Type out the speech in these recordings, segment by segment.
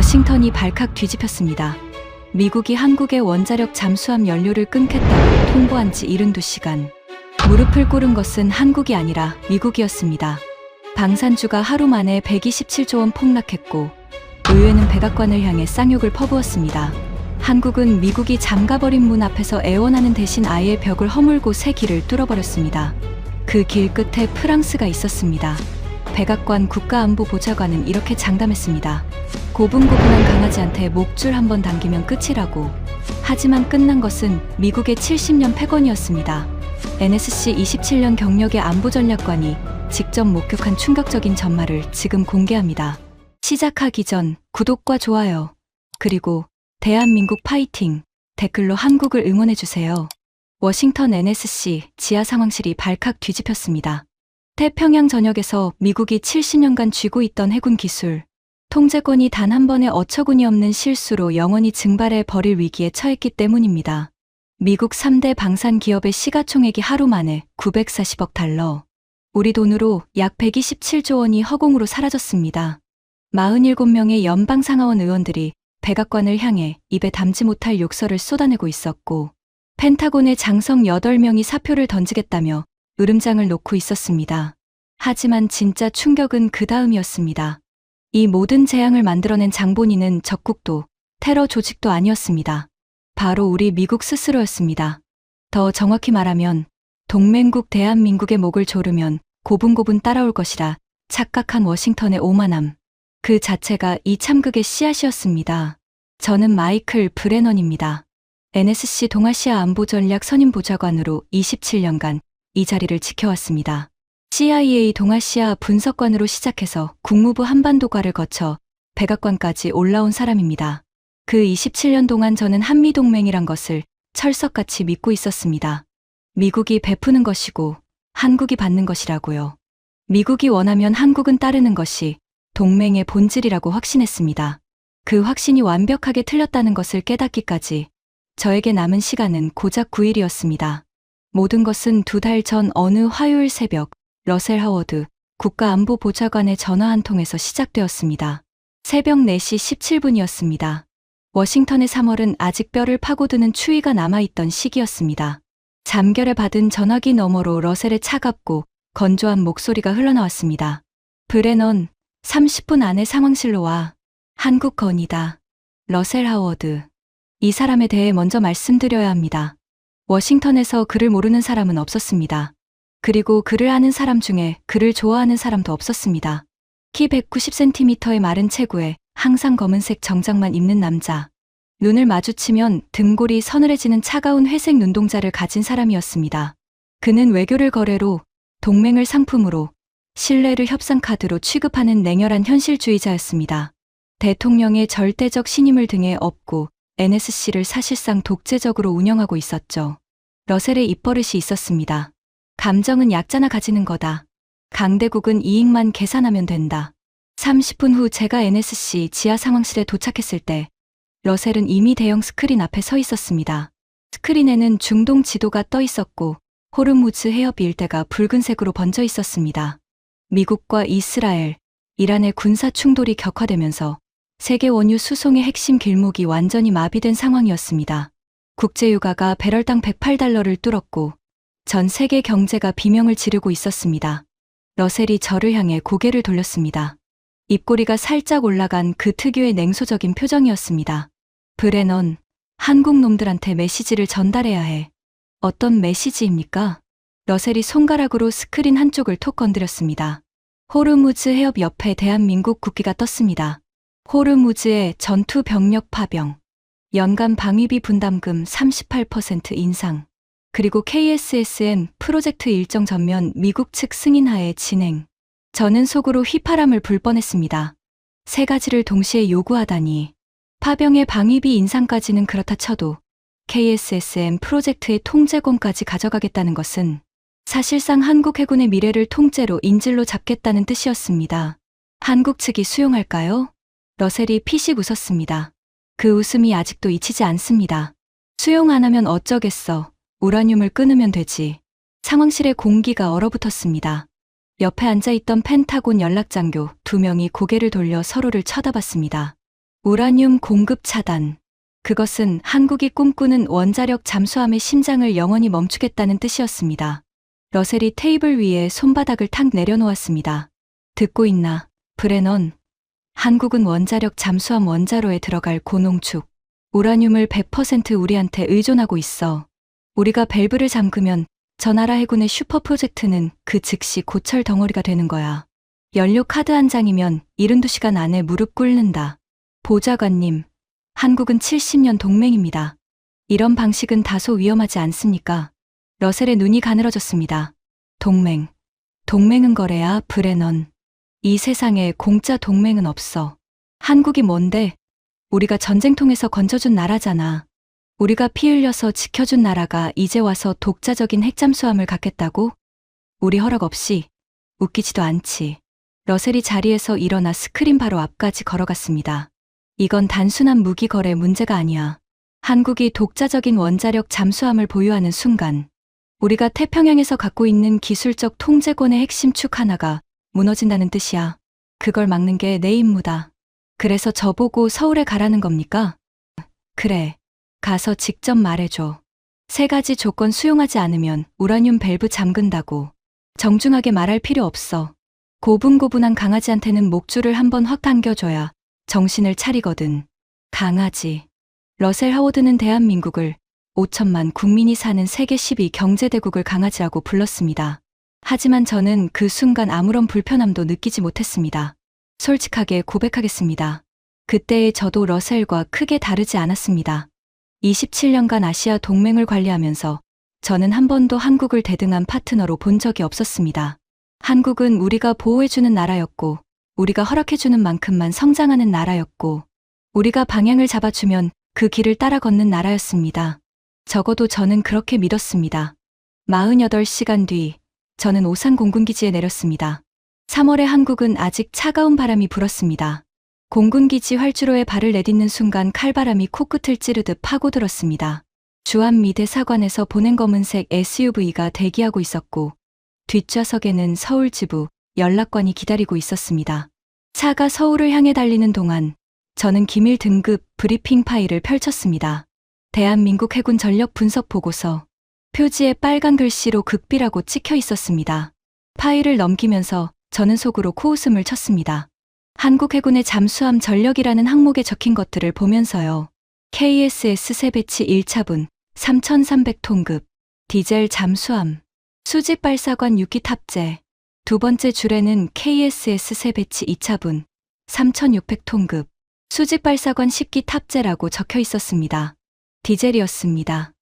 워싱턴이 발칵 뒤집혔습니다. 미국이 한국의 원자력 잠수함 연료를 끊겠다고 통보한 지 72시간. 무릎을 꿇은 것은 한국이 아니라 미국이었습니다. 방산주가 하루 만에 127조 원 폭락했고 의회는 백악관을 향해 쌍욕을 퍼부었습니다. 한국은 미국이 잠가버린 문 앞에서 애원하는 대신 아예 벽을 허물고 새 길을 뚫어버렸습니다. 그 길 끝에 프랑스가 있었습니다. 백악관 국가안보보좌관은 이렇게 장담했습니다. 고분고분한 강아지한테 목줄 한번 당기면 끝이라고. 하지만 끝난 것은 미국의 70년 패권이었습니다. NSC 27년 경력의 안보전략관이 직접 목격한 충격적인 전말을 지금 공개합니다. 시작하기 전 구독과 좋아요, 그리고 대한민국 파이팅 댓글로 한국을 응원해주세요. 워싱턴 NSC 지하 상황실이 발칵 뒤집혔습니다. 태평양 전역에서 미국이 70년간 쥐고 있던 해군 기술, 통제권이 단 한 번의 어처구니 없는 실수로 영원히 증발해 버릴 위기에 처했기 때문입니다. 미국 3대 방산 기업의 시가총액이 하루 만에 940억 달러, 우리 돈으로 약 127조 원이 허공으로 사라졌습니다. 47명의 연방상하원 의원들이 백악관을 향해 입에 담지 못할 욕설을 쏟아내고 있었고, 펜타곤의 장성 8명이 사표를 던지겠다며 으름장을 놓고 있었습니다. 하지만 진짜 충격은 그 다음이었습니다. 이 모든 재앙을 만들어낸 장본인은 적국도 테러 조직도 아니었습니다. 바로 우리 미국 스스로였습니다. 더 정확히 말하면 동맹국 대한민국의 목을 조르면 고분고분 따라올 것이라 착각한 워싱턴의 오만함, 그 자체가 이 참극의 씨앗이었습니다. 저는 마이클 브레넌입니다. NSC 동아시아 안보전략 선임보좌관으로 27년간 이 자리를 지켜왔습니다. CIA 동아시아 분석관으로 시작해서 국무부 한반도과를 거쳐 백악관까지 올라온 사람입니다. 그 27년 동안 저는 한미동맹이란 것을 철석같이 믿고 있었습니다. 미국이 베푸는 것이고 한국이 받는 것이라고요. 미국이 원하면 한국은 따르는 것이 동맹의 본질이라고 확신했습니다. 그 확신이 완벽하게 틀렸다는 것을 깨닫기까지 저에게 남은 시간은 고작 9일이었습니다. 모든 것은 2달 전 어느 화요일 새벽 러셀 하워드 국가안보보좌관의 전화 한 통에서 시작되었습니다. 새벽 4시 17분이었습니다. 워싱턴의 3월은 아직 뼈를 파고드는 추위가 남아있던 시기였습니다. 잠결에 받은 전화기 너머로 러셀의 차갑고 건조한 목소리가 흘러나왔습니다. 브레넌, 30분 안에 상황실로 와. 한국 건이다. 러셀 하워드. 이 사람에 대해 먼저 말씀드려야 합니다. 워싱턴에서 그를 모르는 사람은 없었습니다. 그리고 그를 아는 사람 중에 그를 좋아하는 사람도 없었습니다. 키 190cm의 마른 체구에 항상 검은색 정장만 입는 남자. 눈을 마주치면 등골이 서늘해지는 차가운 회색 눈동자를 가진 사람이었습니다. 그는 외교를 거래로, 동맹을 상품으로, 신뢰를 협상카드로 취급하는 냉혈한 현실주의자였습니다. 대통령의 절대적 신임을 등에 업고 NSC를 사실상 독재적으로 운영하고 있었죠. 러셀의 입버릇이 있었습니다. 감정은 약자나 가지는 거다. 강대국은 이익만 계산하면 된다. 30분 후 제가 NSC 지하 상황실에 도착했을 때 러셀은 이미 대형 스크린 앞에 서 있었습니다. 스크린에는 중동 지도가 떠 있었고 호르무즈 해협 일대가 붉은색으로 번져 있었습니다. 미국과 이스라엘, 이란의 군사 충돌이 격화되면서 세계 원유 수송의 핵심 길목이 완전히 마비된 상황이었습니다. 국제유가가 배럴당 108달러를 뚫었고 전 세계 경제가 비명을 지르고 있었습니다. 러셀이 저를 향해 고개를 돌렸습니다. 입꼬리가 살짝 올라간 그 특유의 냉소적인 표정이었습니다. 브레넌, 한국 놈들한테 메시지를 전달해야 해. 어떤 메시지입니까? 러셀이 손가락으로 스크린 한쪽을 톡 건드렸습니다. 호르무즈 해협 옆에 대한민국 국기가 떴습니다. 호르무즈의 전투 병력 파병, 연간 방위비 분담금 38% 인상, 그리고 KSSM 프로젝트 일정 전면 미국 측 승인하에 진행. 저는 속으로 휘파람을 불 뻔했습니다. 3가지를 동시에 요구하다니. 파병의 방위비 인상까지는 그렇다 쳐도 KSSM 프로젝트의 통제권까지 가져가겠다는 것은 사실상 한국 해군의 미래를 통째로 인질로 잡겠다는 뜻이었습니다. 한국 측이 수용할까요? 러셀이 피식 웃었습니다. 그 웃음이 아직도 잊히지 않습니다. 수용 안 하면 어쩌겠어. 우라늄을 끊으면 되지. 상황실의 공기가 얼어붙었습니다. 옆에 앉아있던 펜타곤 연락장교 2명이 고개를 돌려 서로를 쳐다봤습니다. 우라늄 공급 차단. 그것은 한국이 꿈꾸는 원자력 잠수함의 심장을 영원히 멈추겠다는 뜻이었습니다. 러셀이 테이블 위에 손바닥을 탁 내려놓았습니다. 듣고 있나, 브레넌? 한국은 원자력 잠수함 원자로에 들어갈 고농축 우라늄을 100% 우리한테 의존하고 있어. 우리가 밸브를 잠그면 저 나라 해군의 슈퍼 프로젝트는 그 즉시 고철 덩어리가 되는 거야. 연료 카드 한 장이면 72시간 안에 무릎 꿇는다. 보좌관님, 한국은 70년 동맹입니다. 이런 방식은 다소 위험하지 않습니까? 러셀의 눈이 가늘어졌습니다. 동맹. 동맹은 거래야, 브레넌. 이 세상에 공짜 동맹은 없어. 한국이 뭔데? 우리가 전쟁통에서 건져준 나라잖아. 우리가 피 흘려서 지켜준 나라가 이제 와서 독자적인 핵잠수함을 갖겠다고? 우리 허락 없이. 웃기지도 않지. 러셀이 자리에서 일어나 스크린 바로 앞까지 걸어갔습니다. 이건 단순한 무기 거래 문제가 아니야. 한국이 독자적인 원자력 잠수함을 보유하는 순간 우리가 태평양에서 갖고 있는 기술적 통제권의 핵심 축 하나가 무너진다는 뜻이야. 그걸 막는 게 내 임무다. 그래서 저보고 서울에 가라는 겁니까? 그래. 가서 직접 말해줘. 3가지 조건 수용하지 않으면 우라늄 밸브 잠근다고. 정중하게 말할 필요 없어. 고분고분한 강아지한테는 목줄을 한번 확 당겨줘야 정신을 차리거든. 강아지. 러셀 하워드는 대한민국을 5천만 국민이 사는 세계 10위 경제대국을 강아지라고 불렀습니다. 하지만 저는 그 순간 아무런 불편함도 느끼지 못했습니다. 솔직하게 고백하겠습니다. 그때의 저도 러셀과 크게 다르지 않았습니다. 27년간 아시아 동맹을 관리하면서 저는 한 번도 한국을 대등한 파트너로 본 적이 없었습니다. 한국은 우리가 보호해주는 나라였고, 우리가 허락해주는 만큼만 성장하는 나라였고, 우리가 방향을 잡아주면 그 길을 따라 걷는 나라였습니다. 적어도 저는 그렇게 믿었습니다. 48시간 뒤, 저는 오산 공군기지에 내렸습니다. 3월에 한국은 아직 차가운 바람이 불었습니다. 공군기지 활주로에 발을 내딛는 순간 칼바람이 코끝을 찌르듯 파고들었습니다. 주한 미 대사관에서 보낸 검은색 SUV가 대기하고 있었고, 뒷좌석에는 서울지부 연락관이 기다리고 있었습니다. 차가 서울을 향해 달리는 동안 저는 기밀 등급 브리핑 파일을 펼쳤습니다. 대한민국 해군 전력 분석 보고서. 표지에 빨간 글씨로 극비라고 찍혀 있었습니다. 파일을 넘기면서 저는 속으로 코웃음을 쳤습니다. 한국 해군의 잠수함 전력이라는 항목에 적힌 것들을 보면서요. KSS 세배치 1차분 3,300톤급 디젤 잠수함 수직 발사관 6기 탑재. 두 번째 줄에는 KSS 세배치 2차분 3,600톤급 수직 발사관 10기 탑재라고 적혀 있었습니다. 디젤이었습니다.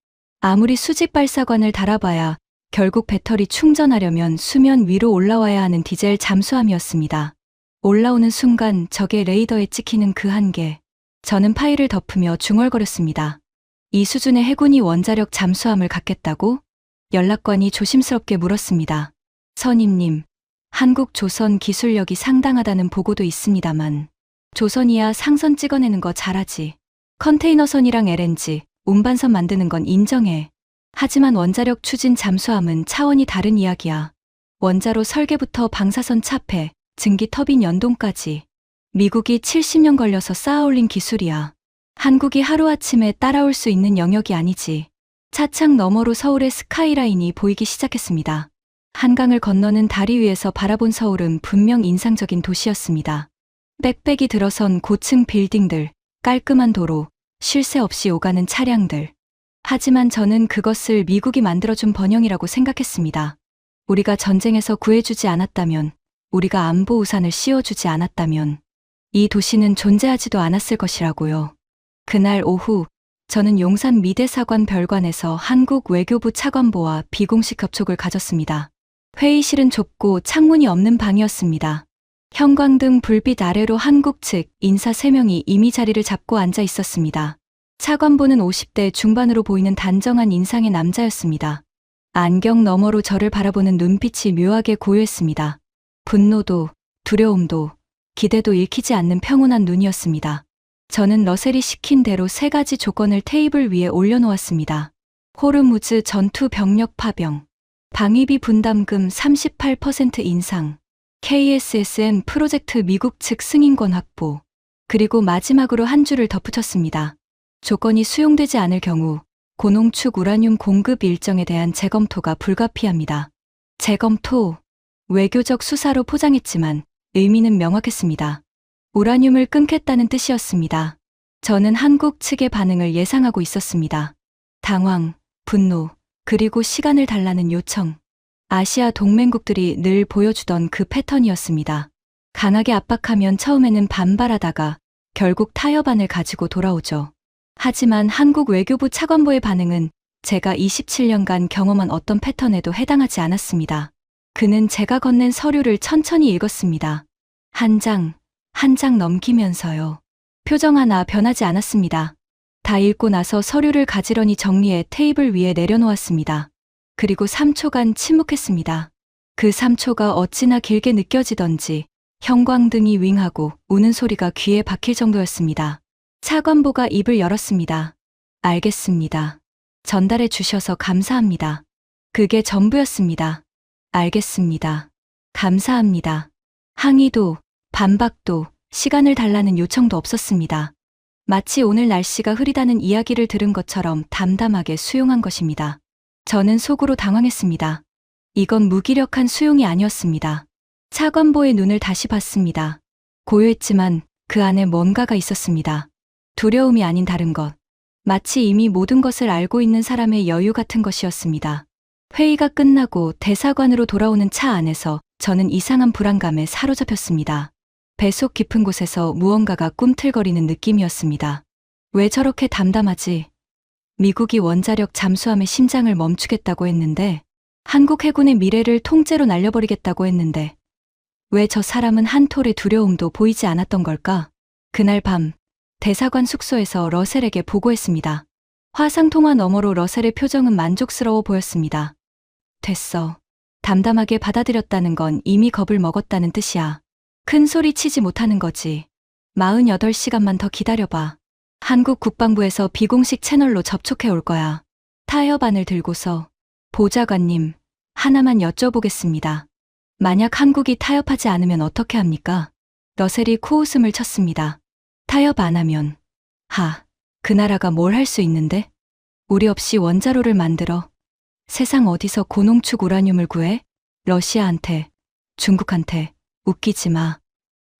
아무리 수직 발사관을 달아봐야 결국 배터리 충전하려면 수면 위로 올라와야 하는 디젤 잠수함이었습니다. 올라오는 순간 적의 레이더에 찍히는 그 한계. 저는 파일을 덮으며 중얼거렸습니다. 이 수준의 해군이 원자력 잠수함을 갖겠다고? 연락관이 조심스럽게 물었습니다. 선임님, 한국 조선 기술력이 상당하다는 보고도 있습니다만 조선이야 상선 찍어내는 거 잘하지. 컨테이너선이랑 LNG, 운반선 만드는 건 인정해. 하지만 원자력 추진 잠수함은 차원이 다른 이야기야. 원자로 설계부터 방사선 차폐, 증기 터빈 연동까지 미국이 70년 걸려서 쌓아올린 기술이야. 한국이 하루아침에 따라올 수 있는 영역이 아니지. 차창 너머로 서울의 스카이라인이 보이기 시작했습니다. 한강을 건너는 다리 위에서 바라본 서울은 분명 인상적인 도시였습니다. 빽빽이 들어선 고층 빌딩들, 깔끔한 도로, 쉴 새 없이 오가는 차량들. 하지만 저는 그것을 미국이 만들어준 번영이라고 생각했습니다. 우리가 전쟁에서 구해주지 않았다면, 우리가 안보 우산을 씌워주지 않았다면 이 도시는 존재하지도 않았을 것이라고요. 그날 오후 저는 용산 미대사관 별관에서 한국 외교부 차관보와 비공식 접촉을 가졌습니다. 회의실은 좁고 창문이 없는 방이었습니다. 형광등 불빛 아래로 한국 측 인사 3명이 이미 자리를 잡고 앉아 있었습니다. 차관보는 50대 중반으로 보이는 단정한 인상의 남자였습니다. 안경 너머로 저를 바라보는 눈빛이 묘하게 고요했습니다. 분노도, 두려움도, 기대도 읽히지 않는 평온한 눈이었습니다. 저는 러셀이 시킨 대로 3가지 조건을 테이블 위에 올려놓았습니다. 호르무즈 전투 병력 파병, 방위비 분담금 38% 인상, KSSN 프로젝트 미국 측 승인권 확보, 그리고 마지막으로 한 줄을 덧붙였습니다. 조건이 수용되지 않을 경우 고농축 우라늄 공급 일정에 대한 재검토가 불가피합니다. 재검토, 외교적 수사로 포장했지만 의미는 명확했습니다. 우라늄을 끊겠다는 뜻이었습니다. 저는 한국 측의 반응을 예상하고 있었습니다. 당황, 분노, 그리고 시간을 달라는 요청. 아시아 동맹국들이 늘 보여주던 그 패턴이었습니다. 강하게 압박하면 처음에는 반발하다가 결국 타협안을 가지고 돌아오죠. 하지만 한국 외교부 차관보의 반응은 제가 27년간 경험한 어떤 패턴에도 해당하지 않았습니다. 그는 제가 건넨 서류를 천천히 읽었습니다. 한 장, 한 장 넘기면서요. 표정 하나 변하지 않았습니다. 다 읽고 나서 서류를 가지런히 정리해 테이블 위에 내려놓았습니다. 그리고 3초간 침묵했습니다. 그 3초가 어찌나 길게 느껴지던지 형광등이 윙하고 우는 소리가 귀에 박힐 정도였습니다. 차관보가 입을 열었습니다. 알겠습니다. 전달해 주셔서 감사합니다. 그게 전부였습니다. 알겠습니다. 감사합니다. 항의도, 반박도, 시간을 달라는 요청도 없었습니다. 마치 오늘 날씨가 흐리다는 이야기를 들은 것처럼 담담하게 수용한 것입니다. 저는 속으로 당황했습니다. 이건 무기력한 수용이 아니었습니다. 차관보의 눈을 다시 봤습니다. 고요했지만 그 안에 뭔가가 있었습니다. 두려움이 아닌 다른 것. 마치 이미 모든 것을 알고 있는 사람의 여유 같은 것이었습니다. 회의가 끝나고 대사관으로 돌아오는 차 안에서 저는 이상한 불안감에 사로잡혔습니다. 뱃속 깊은 곳에서 무언가가 꿈틀거리는 느낌이었습니다. 왜 저렇게 담담하지? 미국이 원자력 잠수함의 심장을 멈추겠다고 했는데, 한국 해군의 미래를 통째로 날려버리겠다고 했는데, 왜 저 사람은 한 톨의 두려움도 보이지 않았던 걸까? 그날 밤, 대사관 숙소에서 러셀에게 보고했습니다. 화상통화 너머로 러셀의 표정은 만족스러워 보였습니다. 됐어. 담담하게 받아들였다는 건 이미 겁을 먹었다는 뜻이야. 큰 소리 치지 못하는 거지. 48시간만 더 기다려봐. 한국 국방부에서 비공식 채널로 접촉해 올 거야. 타협안을 들고서 보좌관님, 하나만 여쭤보겠습니다. 만약 한국이 타협하지 않으면 어떻게 합니까? 러셀이 코웃음을 쳤습니다. 타협 안 하면, 그 나라가 뭘 할 수 있는데? 우리 없이 원자로를 만들어. 세상 어디서 고농축 우라늄을 구해? 러시아한테, 중국한테, 웃기지 마.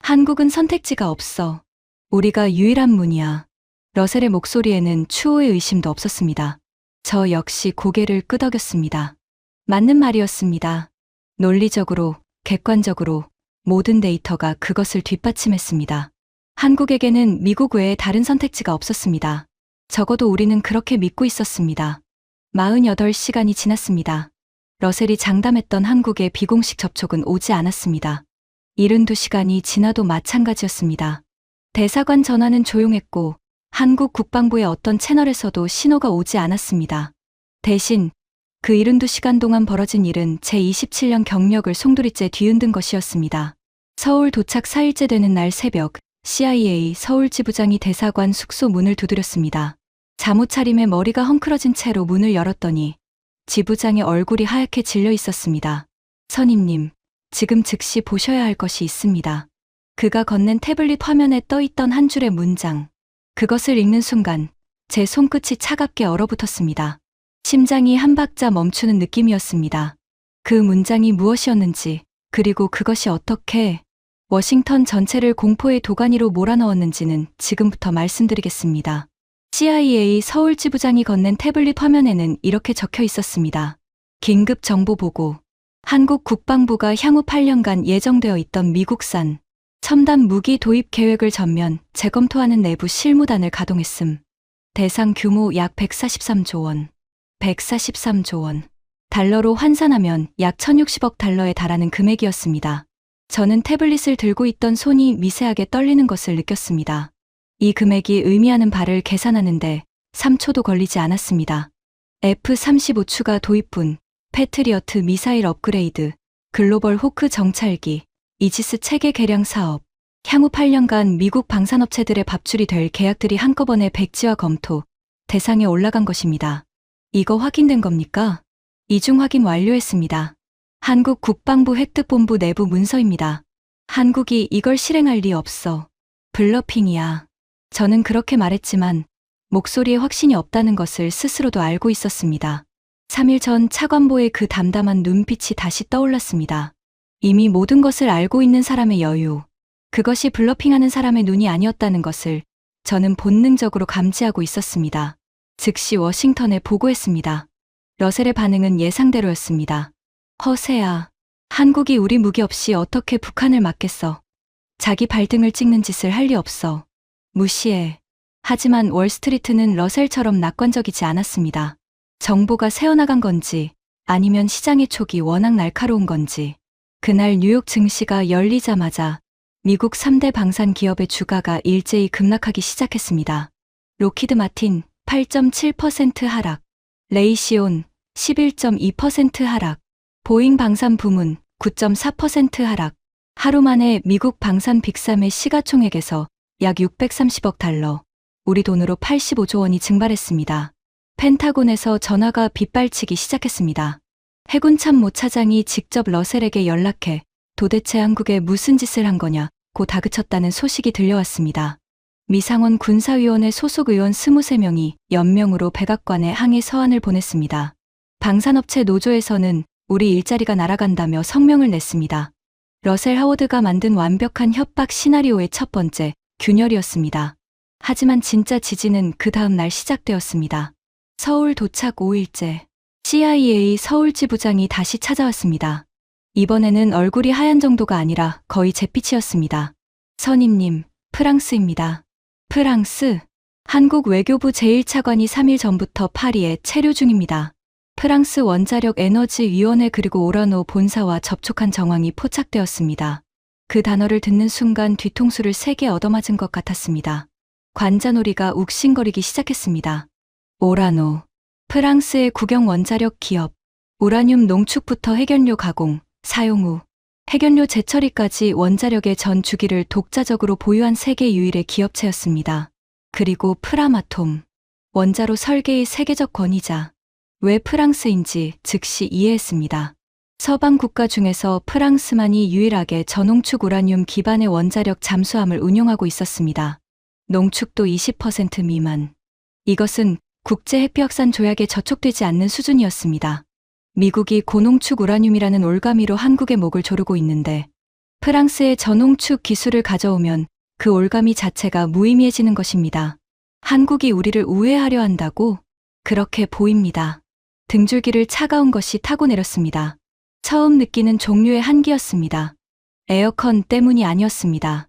한국은 선택지가 없어. 우리가 유일한 문이야. 러셀의 목소리에는 추호의 의심도 없었습니다. 저 역시 고개를 끄덕였습니다. 맞는 말이었습니다. 논리적으로, 객관적으로 모든 데이터가 그것을 뒷받침했습니다. 한국에게는 미국 외에 다른 선택지가 없었습니다. 적어도 우리는 그렇게 믿고 있었습니다. 48시간이 지났습니다. 러셀이 장담했던 한국의 비공식 접촉은 오지 않았습니다. 72시간이 지나도 마찬가지였습니다. 대사관 전화는 조용했고 한국 국방부의 어떤 채널에서도 신호가 오지 않았습니다. 대신 그 72시간 동안 벌어진 일은 제27년 경력을 송두리째 뒤흔든 것이었습니다. 서울 도착 4일째 되는 날 새벽, CIA 서울 지부장이 대사관 숙소 문을 두드렸습니다. 잠옷 차림에 머리가 헝클어진 채로 문을 열었더니 지부장의 얼굴이 하얗게 질려 있었습니다. 선임님, 지금 즉시 보셔야 할 것이 있습니다. 그가 건넨 태블릿 화면에 떠있던 한 줄의 문장. 그것을 읽는 순간 제 손끝이 차갑게 얼어붙었습니다. 심장이 한 박자 멈추는 느낌이었습니다. 그 문장이 무엇이었는지, 그리고 그것이 어떻게 워싱턴 전체를 공포의 도가니로 몰아넣었는지는 지금부터 말씀드리겠습니다. CIA 서울 지부장이 건넨 태블릿 화면에는 이렇게 적혀 있었습니다. 긴급 정보 보고. 한국 국방부가 향후 8년간 예정되어 있던 미국산 첨단 무기 도입 계획을 전면 재검토하는 내부 실무단을 가동했음. 대상 규모 약 143조 원. 143조 원. 달러로 환산하면 약 1060억 달러에 달하는 금액이었습니다. 저는 태블릿을 들고 있던 손이 미세하게 떨리는 것을 느꼈습니다. 이 금액이 의미하는 바를 계산하는데 3초도 걸리지 않았습니다. F-35 추가 도입분, 패트리어트 미사일 업그레이드, 글로벌 호크 정찰기, 이지스 체계 개량 사업, 향후 8년간 미국 방산업체들의 밥줄이 될 계약들이 한꺼번에 백지화 검토, 대상에 올라간 것입니다. 이거 확인된 겁니까? 이중 확인 완료했습니다. 한국 국방부 획득본부 내부 문서입니다. 한국이 이걸 실행할 리 없어. 블러핑이야. 저는 그렇게 말했지만 목소리에 확신이 없다는 것을 스스로도 알고 있었습니다. 3일 전 차관보의 그 담담한 눈빛이 다시 떠올랐습니다. 이미 모든 것을 알고 있는 사람의 여유. 그것이 블러핑하는 사람의 눈이 아니었다는 것을 저는 본능적으로 감지하고 있었습니다. 즉시 워싱턴에 보고했습니다. 러셀의 반응은 예상대로였습니다. 허세야. 한국이 우리 무기 없이 어떻게 북한을 막겠어. 자기 발등을 찍는 짓을 할 리 없어. 무시해. 하지만 월스트리트는 러셀처럼 낙관적이지 않았습니다. 정보가 새어나간 건지 아니면 시장의 촉이 워낙 날카로운 건지 그날 뉴욕 증시가 열리자마자 미국 3대 방산 기업의 주가가 일제히 급락하기 시작했습니다. 로키드 마틴 8.7% 하락, 레이시온 11.2% 하락, 보잉 방산 부문 9.4% 하락. 하루 만에 미국 방산 빅3의 시가총액에서 약 630억 달러, 우리 돈으로 85조 원이 증발했습니다. 펜타곤에서 전화가 빗발치기 시작했습니다. 해군 참모 차장이 직접 러셀에게 연락해 도대체 한국에 무슨 짓을 한 거냐고 다그쳤다는 소식이 들려왔습니다. 미상원 군사위원회 소속 의원 23명이 연명으로 백악관에 항의 서한을 보냈습니다. 방산업체 노조에서는 우리 일자리가 날아간다며 성명을 냈습니다. 러셀 하워드가 만든 완벽한 협박 시나리오의 첫 번째, 균열이었습니다. 하지만 진짜 지진은 그 다음 날 시작되었습니다. 서울 도착 5일째, CIA 서울 지부장이 다시 찾아왔습니다. 이번에는 얼굴이 하얀 정도가 아니라 거의 잿빛이었습니다. 선임님, 프랑스입니다. 프랑스? 한국 외교부 제1차관이 3일 전부터 파리에 체류 중입니다. 프랑스 원자력 에너지 위원회 그리고 오라노 본사와 접촉한 정황이 포착되었습니다. 그 단어를 듣는 순간 뒤통수를 세게 얻어맞은 것 같았습니다. 관자놀이가 욱신거리기 시작했습니다. 오라노. 프랑스의 국영 원자력 기업. 우라늄 농축부터 핵연료 가공, 사용 후 핵연료 재처리까지 원자력의 전 주기를 독자적으로 보유한 세계 유일의 기업체였습니다. 그리고 프라마톰. 원자로 설계의 세계적 권위자. 왜 프랑스인지 즉시 이해했습니다. 서방 국가 중에서 프랑스만이 유일하게 저농축 우라늄 기반의 원자력 잠수함을 운용하고 있었습니다. 농축도 20% 미만. 이것은 국제핵벽산 조약에 저촉되지 않는 수준이었습니다. 미국이 고농축 우라늄이라는 올가미로 한국의 목을 조르고 있는데 프랑스의 저농축 기술을 가져오면 그 올가미 자체가 무의미해지는 것입니다. 한국이 우리를 우회하려 한다고? 그렇게 보입니다. 등줄기를 차가운 것이 타고 내렸습니다. 처음 느끼는 종류의 한기였습니다. 에어컨 때문이 아니었습니다.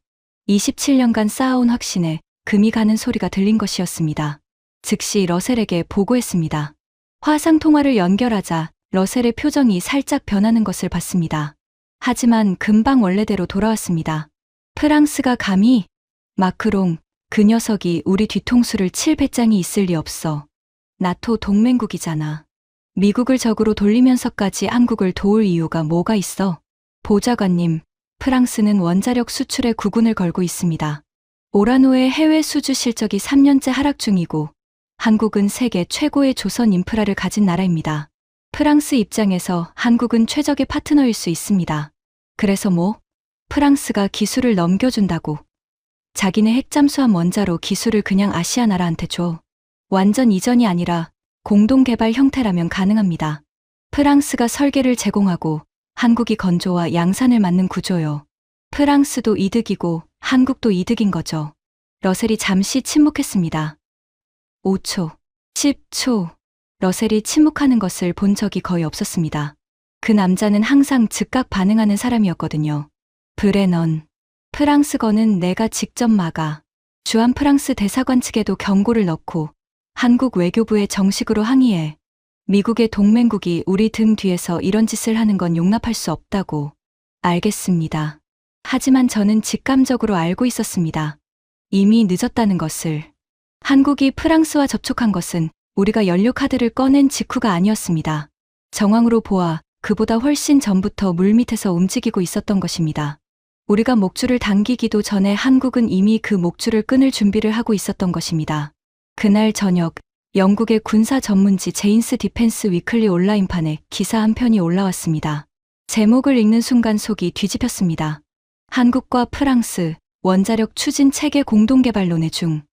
27년간 쌓아온 확신에 금이 가는 소리가 들린 것이었습니다. 즉시 러셀에게 보고했습니다. 화상 통화를 연결하자 러셀의 표정이 살짝 변하는 것을 봤습니다. 하지만 금방 원래대로 돌아왔습니다. 프랑스가 감히? 마크롱, 그 녀석이 우리 뒤통수를 칠 배짱이 있을 리 없어. 나토 동맹국이잖아. 미국을 적으로 돌리면서까지 한국을 도울 이유가 뭐가 있어? 보좌관님, 프랑스는 원자력 수출에 구군을 걸고 있습니다. 오라노의 해외 수주 실적이 3년째 하락 중이고 한국은 세계 최고의 조선 인프라를 가진 나라입니다. 프랑스 입장에서 한국은 최적의 파트너일 수 있습니다. 그래서 뭐? 프랑스가 기술을 넘겨준다고. 자기네 핵잠수함 원자로 기술을 그냥 아시아 나라한테 줘. 완전 이전이 아니라 공동개발 형태라면 가능합니다. 프랑스가 설계를 제공하고 한국이 건조와 양산을 맡는 구조요. 프랑스도 이득이고 한국도 이득인 거죠. 러셀이 잠시 침묵했습니다. 5초, 10초. 러셀이 침묵하는 것을 본 적이 거의 없었습니다. 그 남자는 항상 즉각 반응하는 사람이었거든요. 브레넌. 프랑스거는 내가 직접 막아. 주한 프랑스 대사관 측에도 경고를 넣고 한국 외교부에 정식으로 항의해. 미국의 동맹국이 우리 등 뒤에서 이런 짓을 하는 건 용납할 수 없다고. 알겠습니다. 하지만 저는 직감적으로 알고 있었습니다. 이미 늦었다는 것을. 한국이 프랑스와 접촉한 것은 우리가 연료 카드를 꺼낸 직후가 아니었습니다. 정황으로 보아 그보다 훨씬 전부터 물밑에서 움직이고 있었던 것입니다. 우리가 목줄을 당기기도 전에 한국은 이미 그 목줄을 끊을 준비를 하고 있었던 것입니다. 그날 저녁 영국의 군사 전문지 제인스 디펜스 위클리 온라인판에 기사 한 편이 올라왔습니다. 제목을 읽는 순간 속이 뒤집혔습니다. 한국과 프랑스, 원자력 추진 체계 공동개발론의 중.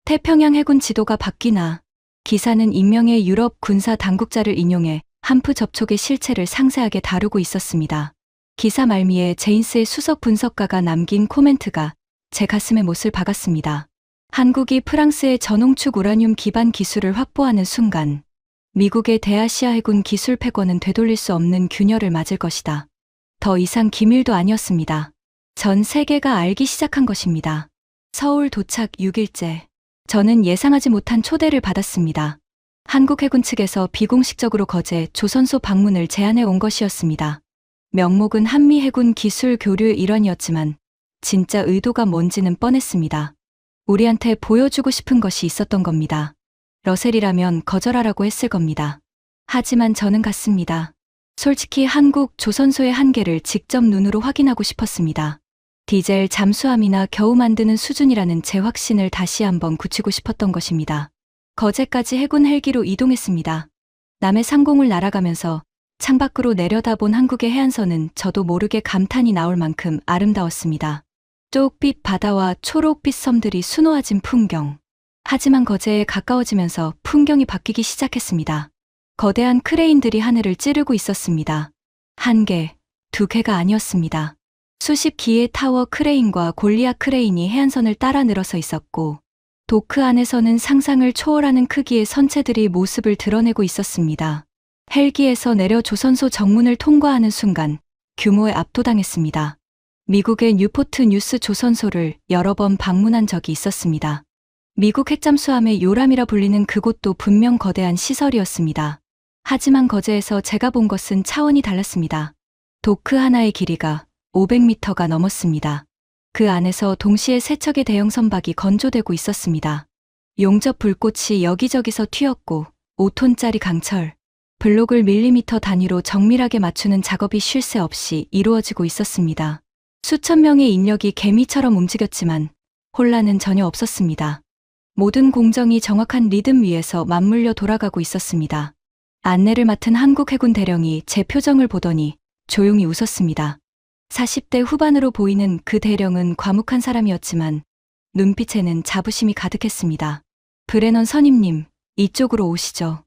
태평양 해군 지도가 바뀌나. 기사는 익명의 유럽 군사 당국자를 인용해 함프 접촉의 실체를 상세하게 다루고 있었습니다. 기사 말미에 제인스의 수석 분석가가 남긴 코멘트가 제 가슴에 못을 박았습니다. 한국이 프랑스의 전홍축 우라늄 기반 기술을 확보하는 순간 미국의 대아시아 해군 기술 패권은 되돌릴 수 없는 균열을 맞을 것이다. 더 이상 기밀도 아니었습니다. 전 세계가 알기 시작한 것입니다. 서울 도착 6일째. 저는 예상하지 못한 초대를 받았습니다. 한국 해군 측에서 비공식적으로 거제 조선소 방문을 제안해 온 것이었습니다. 명목은 한미 해군 기술 교류의 일환이었지만 진짜 의도가 뭔지는 뻔했습니다. 우리한테 보여주고 싶은 것이 있었던 겁니다. 러셀이라면 거절하라고 했을 겁니다. 하지만 저는 갔습니다. 솔직히 한국 조선소의 한계를 직접 눈으로 확인하고 싶었습니다. 디젤 잠수함이나 겨우 만드는 수준이라는 제 확신을 다시 한번 굳히고 싶었던 것입니다. 거제까지 해군 헬기로 이동했습니다. 남해 상공을 날아가면서 창밖으로 내려다본 한국의 해안선은 저도 모르게 감탄이 나올 만큼 아름다웠습니다. 쪽빛 바다와 초록빛 섬들이 수놓아진 풍경. 하지만 거제에 가까워지면서 풍경이 바뀌기 시작했습니다. 거대한 크레인들이 하늘을 찌르고 있었습니다. 한 개, 두 개가 아니었습니다. 수십 기의 타워 크레인과 골리앗 크레인이 해안선을 따라 늘어서 있었고 도크 안에서는 상상을 초월하는 크기의 선체들이 모습을 드러내고 있었습니다. 헬기에서 내려 조선소 정문을 통과하는 순간 규모에 압도당했습니다. 미국의 뉴포트 뉴스 조선소를 여러 번 방문한 적이 있었습니다. 미국 핵잠수함의 요람이라 불리는 그곳도 분명 거대한 시설이었습니다. 하지만 거제에서 제가 본 것은 차원이 달랐습니다. 도크 하나의 길이가 500m가 넘었습니다. 그 안에서 동시에 세 척의 대형 선박이 건조되고 있었습니다. 용접 불꽃이 여기저기서 튀었고 5톤짜리 강철, 블록을 밀리미터 단위로 정밀하게 맞추는 작업이 쉴 새 없이 이루어지고 있었습니다. 수천 명의 인력이 개미처럼 움직였지만 혼란은 전혀 없었습니다. 모든 공정이 정확한 리듬 위에서 맞물려 돌아가고 있었습니다. 안내를 맡은 한국 해군 대령이 제 표정을 보더니 조용히 웃었습니다. 40대 후반으로 보이는 그 대령은 과묵한 사람이었지만 눈빛에는 자부심이 가득했습니다. 브레넌 선임님, 이쪽으로 오시죠.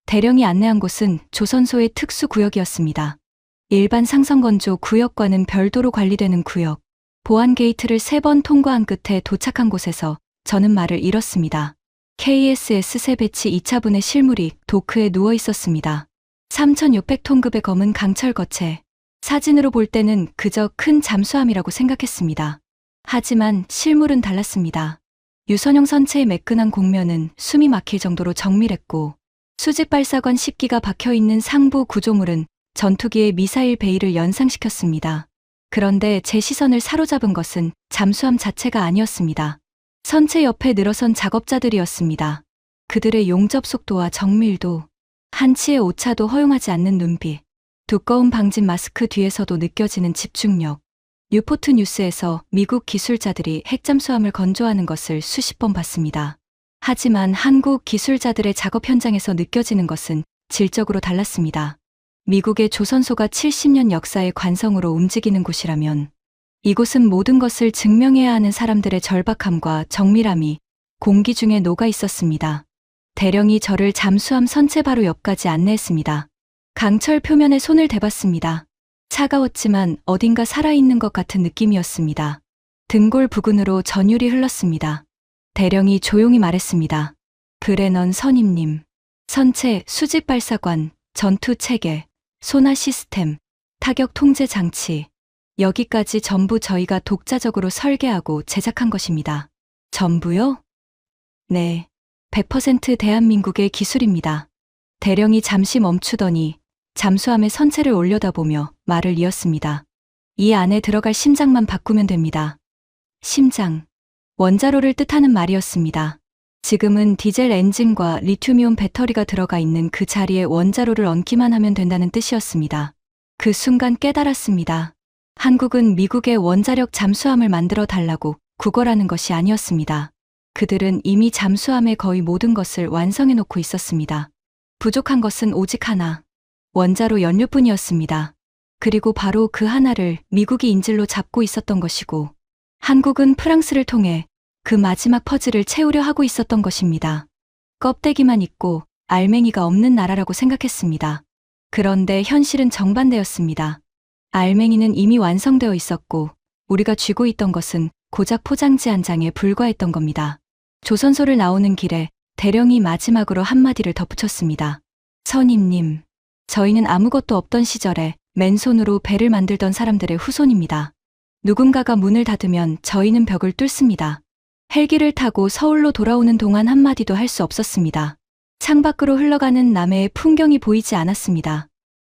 대령이 안내한 곳은 조선소의 특수구역이었습니다. 일반 상선건조 구역과는 별도로 관리되는 구역. 보안 게이트를 3번 통과한 끝에 도착한 곳에서 저는 말을 잃었습니다. KSS 새 배치 2차분의 실물이 도크에 누워 있었습니다. 3,600톤급의 검은 강철 거체. 사진으로 볼 때는 그저 큰 잠수함이라고 생각했습니다. 하지만 실물은 달랐습니다. 유선형 선체의 매끈한 곡면은 숨이 막힐 정도로 정밀했고 수직 발사관 10기가 박혀있는 상부 구조물은 전투기의 미사일 베이를 연상시켰습니다. 그런데 제 시선을 사로잡은 것은 잠수함 자체가 아니었습니다. 선체 옆에 늘어선 작업자들이었습니다. 그들의 용접 속도와 정밀도, 한치의 오차도 허용하지 않는 눈빛, 두꺼운 방진 마스크 뒤에서도 느껴지는 집중력. 뉴포트 뉴스에서 미국 기술자들이 핵잠수함을 건조하는 것을 수십 번 봤습니다. 하지만 한국 기술자들의 작업 현장에서 느껴지는 것은 질적으로 달랐습니다. 미국의 조선소가 70년 역사의 관성으로 움직이는 곳이라면 이곳은 모든 것을 증명해야 하는 사람들의 절박함과 정밀함이 공기 중에 녹아 있었습니다. 대령이 저를 잠수함 선체 바로 옆까지 안내했습니다. 강철 표면에 손을 대봤습니다. 차가웠지만 어딘가 살아있는 것 같은 느낌이었습니다. 등골 부근으로 전율이 흘렀습니다. 대령이 조용히 말했습니다. 브레넌 선임님, 선체, 수직 발사관, 전투 체계, 소나 시스템, 타격 통제 장치, 여기까지 전부 저희가 독자적으로 설계하고 제작한 것입니다. 전부요? 네, 100% 대한민국의 기술입니다. 대령이 잠시 멈추더니 잠수함의 선체를 올려다보며 말을 이었습니다. 이 안에 들어갈 심장만 바꾸면 됩니다. 심장. 원자로를 뜻하는 말이었습니다. 지금은 디젤 엔진과 리튬이온 배터리가 들어가 있는 그 자리에 원자로를 얹기만 하면 된다는 뜻이었습니다. 그 순간 깨달았습니다. 한국은 미국의 원자력 잠수함을 만들어 달라고 구걸하는 것이 아니었습니다. 그들은 이미 잠수함의 거의 모든 것을 완성해 놓고 있었습니다. 부족한 것은 오직 하나. 원자로 연료뿐이었습니다. 그리고 바로 그 하나를 미국이 인질로 잡고 있었던 것이고 한국은 프랑스를 통해 그 마지막 퍼즐을 채우려 하고 있었던 것입니다. 껍데기만 있고 알맹이가 없는 나라라고 생각했습니다. 그런데 현실은 정반대였습니다. 알맹이는 이미 완성되어 있었고 우리가 쥐고 있던 것은 고작 포장지 한 장에 불과했던 겁니다. 조선소를 나오는 길에 대령이 마지막으로 한마디를 덧붙였습니다. 선임님, 저희는 아무것도 없던 시절에 맨손으로 배를 만들던 사람들의 후손입니다. 누군가가 문을 닫으면 저희는 벽을 뚫습니다. 헬기를 타고 서울로 돌아오는 동안 한마디도 할 수 없었습니다. 창밖으로 흘러가는 남해의 풍경이 보이지 않았습니다.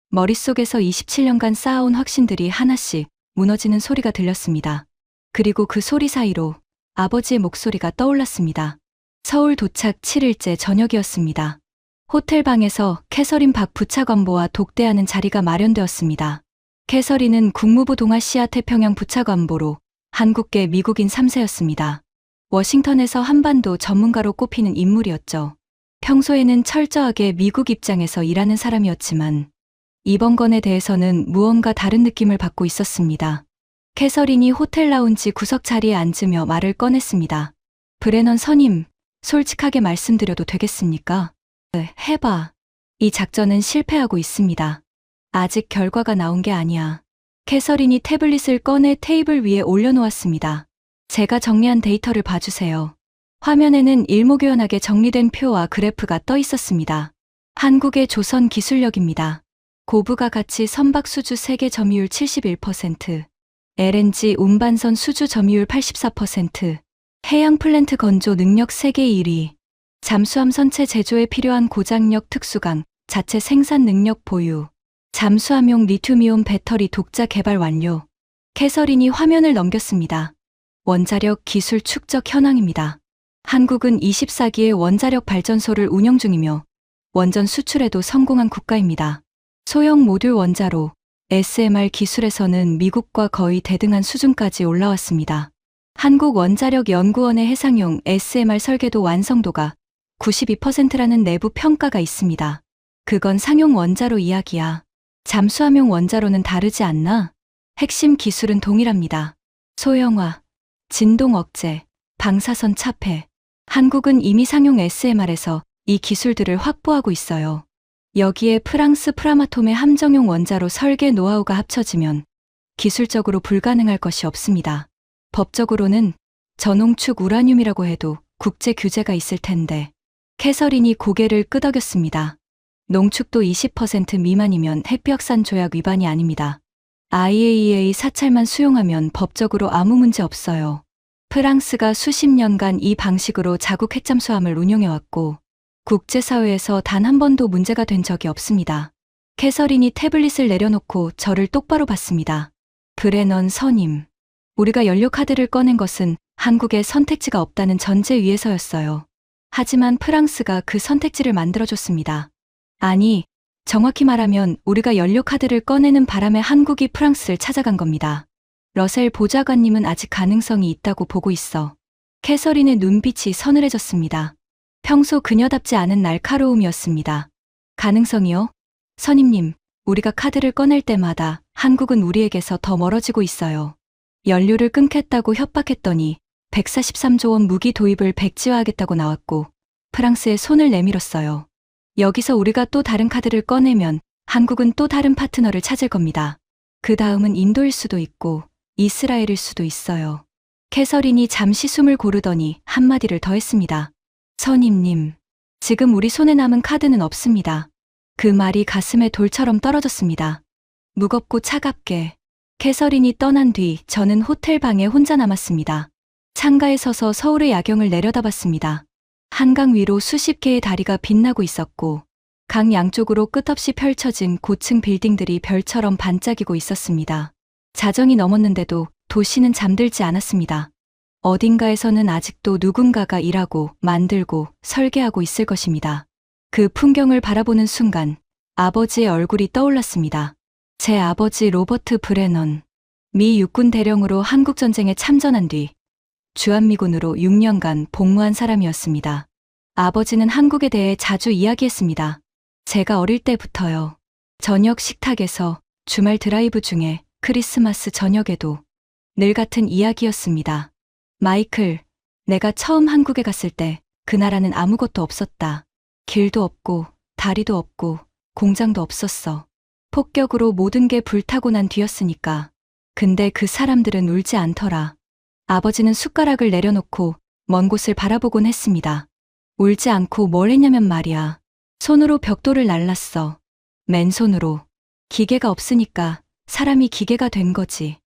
머릿속에서 27년간 쌓아온 확신들이 하나씩 무너지는 소리가 들렸습니다. 그리고 그 소리 사이로 아버지의 목소리가 떠올랐습니다. 서울 도착 7일째 저녁이었습니다. 호텔 방에서 캐서린 박 부차관보와 독대하는 자리가 마련되었습니다. 캐서린은 국무부 동아시아 태평양 부차관보로 한국계 미국인 3세였습니다. 워싱턴에서 한반도 전문가로 꼽히는 인물이었죠. 평소에는 철저하게 미국 입장에서 일하는 사람이었지만 이번 건에 대해서는 무언가 다른 느낌을 받고 있었습니다. 캐서린이 호텔 라운지 구석 자리에 앉으며 말을 꺼냈습니다. 브레넌 선임, 솔직하게 말씀드려도 되겠습니까? 해봐. 이 작전은 실패하고 있습니다. 아직 결과가 나온 게 아니야. 캐서린이 태블릿을 꺼내 테이블 위에 올려놓았습니다. 제가 정리한 데이터를 봐주세요. 화면에는 일목요연하게 정리된 표와 그래프가 떠 있었습니다. 한국의 조선 기술력입니다. 고부가 가치 선박 수주 세계 점유율 71%, LNG 운반선 수주 점유율 84%, 해양 플랜트 건조 능력 세계 1위, 잠수함 선체 제조에 필요한 고장력 특수강, 자체 생산 능력 보유, 잠수함용 리튬이온 배터리 독자 개발 완료. 캐서린이 화면을 넘겼습니다. 원자력 기술 축적 현황입니다. 한국은 24기의 원자력 발전소를 운영 중이며 원전 수출에도 성공한 국가입니다. 소형 모듈 원자로 SMR 기술에서는 미국과 거의 대등한 수준까지 올라왔습니다. 한국원자력연구원의 해상용 SMR 설계도 완성도가 92%라는 내부 평가가 있습니다. 그건 상용 원자로 이야기야. 잠수함용 원자로는 다르지 않나? 핵심 기술은 동일합니다. 소형화, 진동 억제, 방사선 차폐. 한국은 이미 상용 SMR에서 이 기술들을 확보하고 있어요. 여기에 프랑스 프라마톰의 함정용 원자로 설계 노하우가 합쳐지면 기술적으로 불가능할 것이 없습니다. 법적으로는 전홍축 우라늄이라고 해도 국제 규제가 있을 텐데. 캐서린이 고개를 끄덕였습니다. 농축도 20% 미만이면 핵벽산 조약 위반이 아닙니다. IAEA 사찰만 수용하면 법적으로 아무 문제 없어요. 프랑스가 수십 년간 이 방식으로 자국 핵잠수함을 운용해왔고 국제사회에서 단 한 번도 문제가 된 적이 없습니다. 캐서린이 태블릿을 내려놓고 저를 똑바로 봤습니다. 브레넌 선임, 우리가 연료 카드를 꺼낸 것은 한국에 선택지가 없다는 전제 위에서였어요. 하지만 프랑스가 그 선택지를 만들어줬습니다. 아니, 정확히 말하면 우리가 연료 카드를 꺼내는 바람에 한국이 프랑스를 찾아간 겁니다. 러셀 보좌관님은 아직 가능성이 있다고 보고 있어. 캐서린의 눈빛이 서늘해졌습니다. 평소 그녀답지 않은 날카로움이었습니다. 가능성이요? 선임님, 우리가 카드를 꺼낼 때마다 한국은 우리에게서 더 멀어지고 있어요. 연료를 끊겠다고 협박했더니 143조 원 무기 도입을 백지화하겠다고 나왔고 프랑스에 손을 내밀었어요. 여기서 우리가 또 다른 카드를 꺼내면 한국은 또 다른 파트너를 찾을 겁니다. 그 다음은 인도일 수도 있고 이스라엘일 수도 있어요. 캐서린이 잠시 숨을 고르더니 한마디를 더 했습니다. 선임님, 지금 우리 손에 남은 카드는 없습니다. 그 말이 가슴에 돌처럼 떨어졌습니다. 무겁고 차갑게. 캐서린이 떠난 뒤 저는 호텔 방에 혼자 남았습니다. 창가에 서서 서울의 야경을 내려다봤습니다. 한강 위로 수십 개의 다리가 빛나고 있었고 강 양쪽으로 끝없이 펼쳐진 고층 빌딩들이 별처럼 반짝이고 있었습니다. 자정이 넘었는데도 도시는 잠들지 않았습니다. 어딘가에서는 아직도 누군가가 일하고 만들고 설계하고 있을 것입니다. 그 풍경을 바라보는 순간 아버지의 얼굴이 떠올랐습니다. 제 아버지 로버트 브레넌, 미 육군 대령으로 한국전쟁에 참전한 뒤 주한미군으로 6년간 복무한 사람이었습니다. 아버지는 한국에 대해 자주 이야기했습니다. 제가 어릴 때부터요. 저녁 식탁에서, 주말 드라이브 중에, 크리스마스 저녁에도 늘 같은 이야기였습니다. 마이클, 내가 처음 한국에 갔을 때 그 나라는 아무것도 없었다. 길도 없고 다리도 없고 공장도 없었어. 폭격으로 모든 게 불타고 난 뒤였으니까. 근데 그 사람들은 울지 않더라. 아버지는 숟가락을 내려놓고 먼 곳을 바라보곤 했습니다. 울지 않고 뭘 했냐면 말이야. 손으로 벽돌을 날랐어. 맨손으로. 기계가 없으니까 사람이 기계가 된 거지.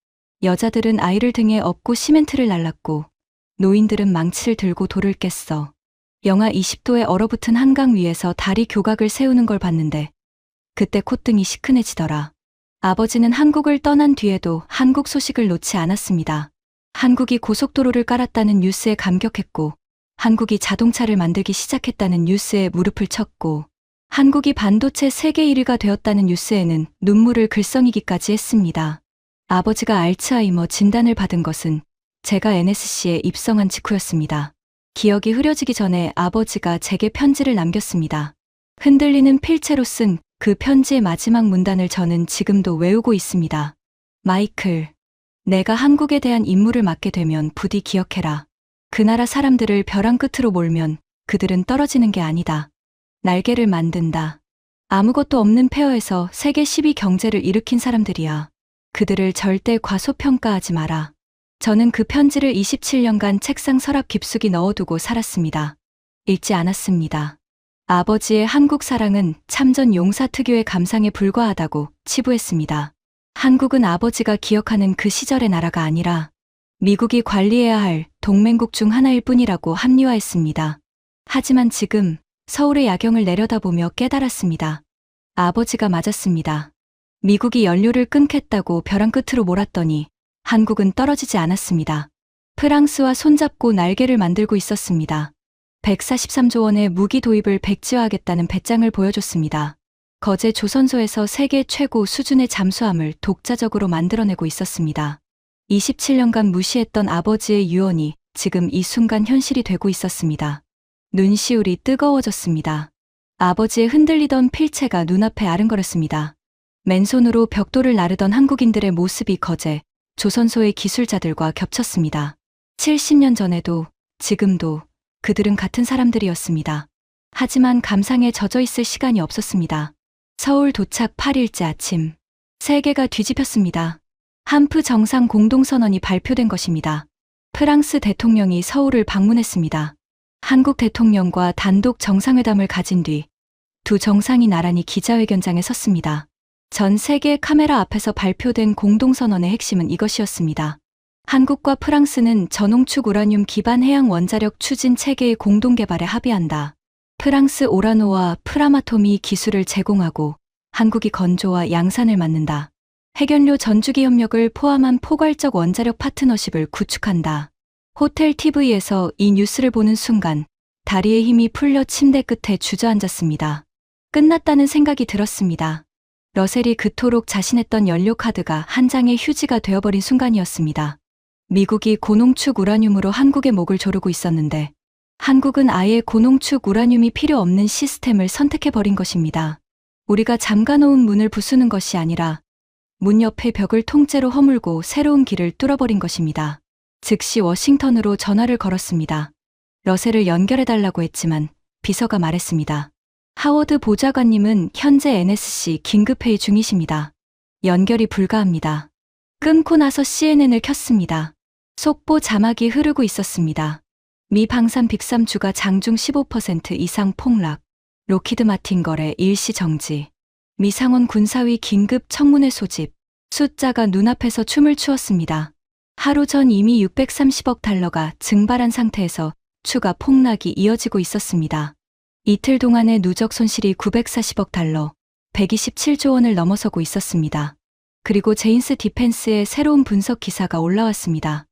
여자들은 아이를 등에 업고 시멘트를 날랐고 노인들은 망치를 들고 돌을 깼어. 영하 20도에 얼어붙은 한강 위에서 다리 교각을 세우는 걸 봤는데 그때 콧등이 시큰해지더라. 아버지는 한국을 떠난 뒤에도 한국 소식을 놓지 않았습니다. 한국이 고속도로를 깔았다는 뉴스에 감격했고 한국이 자동차를 만들기 시작했다는 뉴스에 무릎을 쳤고 한국이 반도체 세계 1위가 되었다는 뉴스에는 눈물을 글썽이기까지 했습니다. 아버지가 알츠하이머 진단을 받은 것은 제가 NSC에 입성한 직후였습니다. 기억이 흐려지기 전에 아버지가 제게 편지를 남겼습니다. 흔들리는 필체로 쓴 그 편지의 마지막 문단을 저는 지금도 외우고 있습니다. 마이클, 내가 한국에 대한 임무를 맡게 되면 부디 기억해라. 그 나라 사람들을 벼랑 끝으로 몰면 그들은 떨어지는 게 아니다. 날개를 만든다. 아무것도 없는 폐허에서 세계 10위 경제를 일으킨 사람들이야. 그들을 절대 과소평가하지 마라. 저는 그 편지를 27년간 책상 서랍 깊숙이 넣어두고 살았습니다. 읽지 않았습니다. 아버지의 한국 사랑은 참전 용사 특유의 감상에 불과하다고 치부했습니다. 한국은 아버지가 기억하는 그 시절의 나라가 아니라 미국이 관리해야 할 동맹국 중 하나일 뿐이라고 합리화했습니다. 하지만 지금 서울의 야경을 내려다보며 깨달았습니다. 아버지가 맞았습니다. 미국이 연료를 끊겠다고 벼랑 끝으로 몰았더니 한국은 떨어지지 않았습니다. 프랑스와 손잡고 날개를 만들고 있었습니다. 143조 원의 무기 도입을 백지화하겠다는 배짱을 보여줬습니다. 거제 조선소에서 세계 최고 수준의 잠수함을 독자적으로 만들어내고 있었습니다. 27년간 무시했던 아버지의 유언이 지금 이 순간 현실이 되고 있었습니다. 눈시울이 뜨거워졌습니다. 아버지의 흔들리던 필체가 눈앞에 아른거렸습니다. 맨손으로 벽돌을 나르던 한국인들의 모습이 거제 조선소의 기술자들과 겹쳤습니다. 70년 전에도 지금도 그들은 같은 사람들이었습니다. 하지만 감상에 젖어 있을 시간이 없었습니다. 서울 도착 8일째 아침. 세계가 뒤집혔습니다. 한프 정상 공동선언이 발표된 것입니다. 프랑스 대통령이 서울을 방문했습니다. 한국 대통령과 단독 정상회담을 가진 뒤 두 정상이 나란히 기자회견장에 섰습니다. 전 세계 카메라 앞에서 발표된 공동선언의 핵심은 이것이었습니다. 한국과 프랑스는 전홍축 우라늄 기반 해양 원자력 추진 체계의 공동 개발에 합의한다. 프랑스 오라노와 프라마토미 기술을 제공하고 한국이 건조와 양산을 맡는다. 핵연료 전주기 협력을 포함한 포괄적 원자력 파트너십을 구축한다. 호텔 TV에서 이 뉴스를 보는 순간 다리의 힘이 풀려 침대 끝에 주저앉았습니다. 끝났다는 생각이 들었습니다. 러셀이 그토록 자신했던 연료 카드가 한 장의 휴지가 되어버린 순간이었습니다. 미국이 고농축 우라늄으로 한국의 목을 조르고 있었는데 한국은 아예 고농축 우라늄이 필요 없는 시스템을 선택해버린 것입니다. 우리가 잠가놓은 문을 부수는 것이 아니라 문 옆의 벽을 통째로 허물고 새로운 길을 뚫어버린 것입니다. 즉시 워싱턴으로 전화를 걸었습니다. 러셀을 연결해달라고 했지만 비서가 말했습니다. 하워드 보좌관님은 현재 NSC 긴급회의 중이십니다. 연결이 불가합니다. 끊고 나서 CNN을 켰습니다. 속보 자막이 흐르고 있었습니다. 미 방산 빅3주가 장중 15% 이상 폭락, 로키드 마틴 거래 일시 정지, 미 상원 군사위 긴급 청문회 소집, 숫자가 눈앞에서 춤을 추었습니다. 하루 전 이미 630억 달러가 증발한 상태에서 추가 폭락이 이어지고 있었습니다. 이틀 동안의 누적 손실이 940억 달러, 127조 원을 넘어서고 있었습니다. 그리고 제인스 디펜스의 새로운 분석 기사가 올라왔습니다.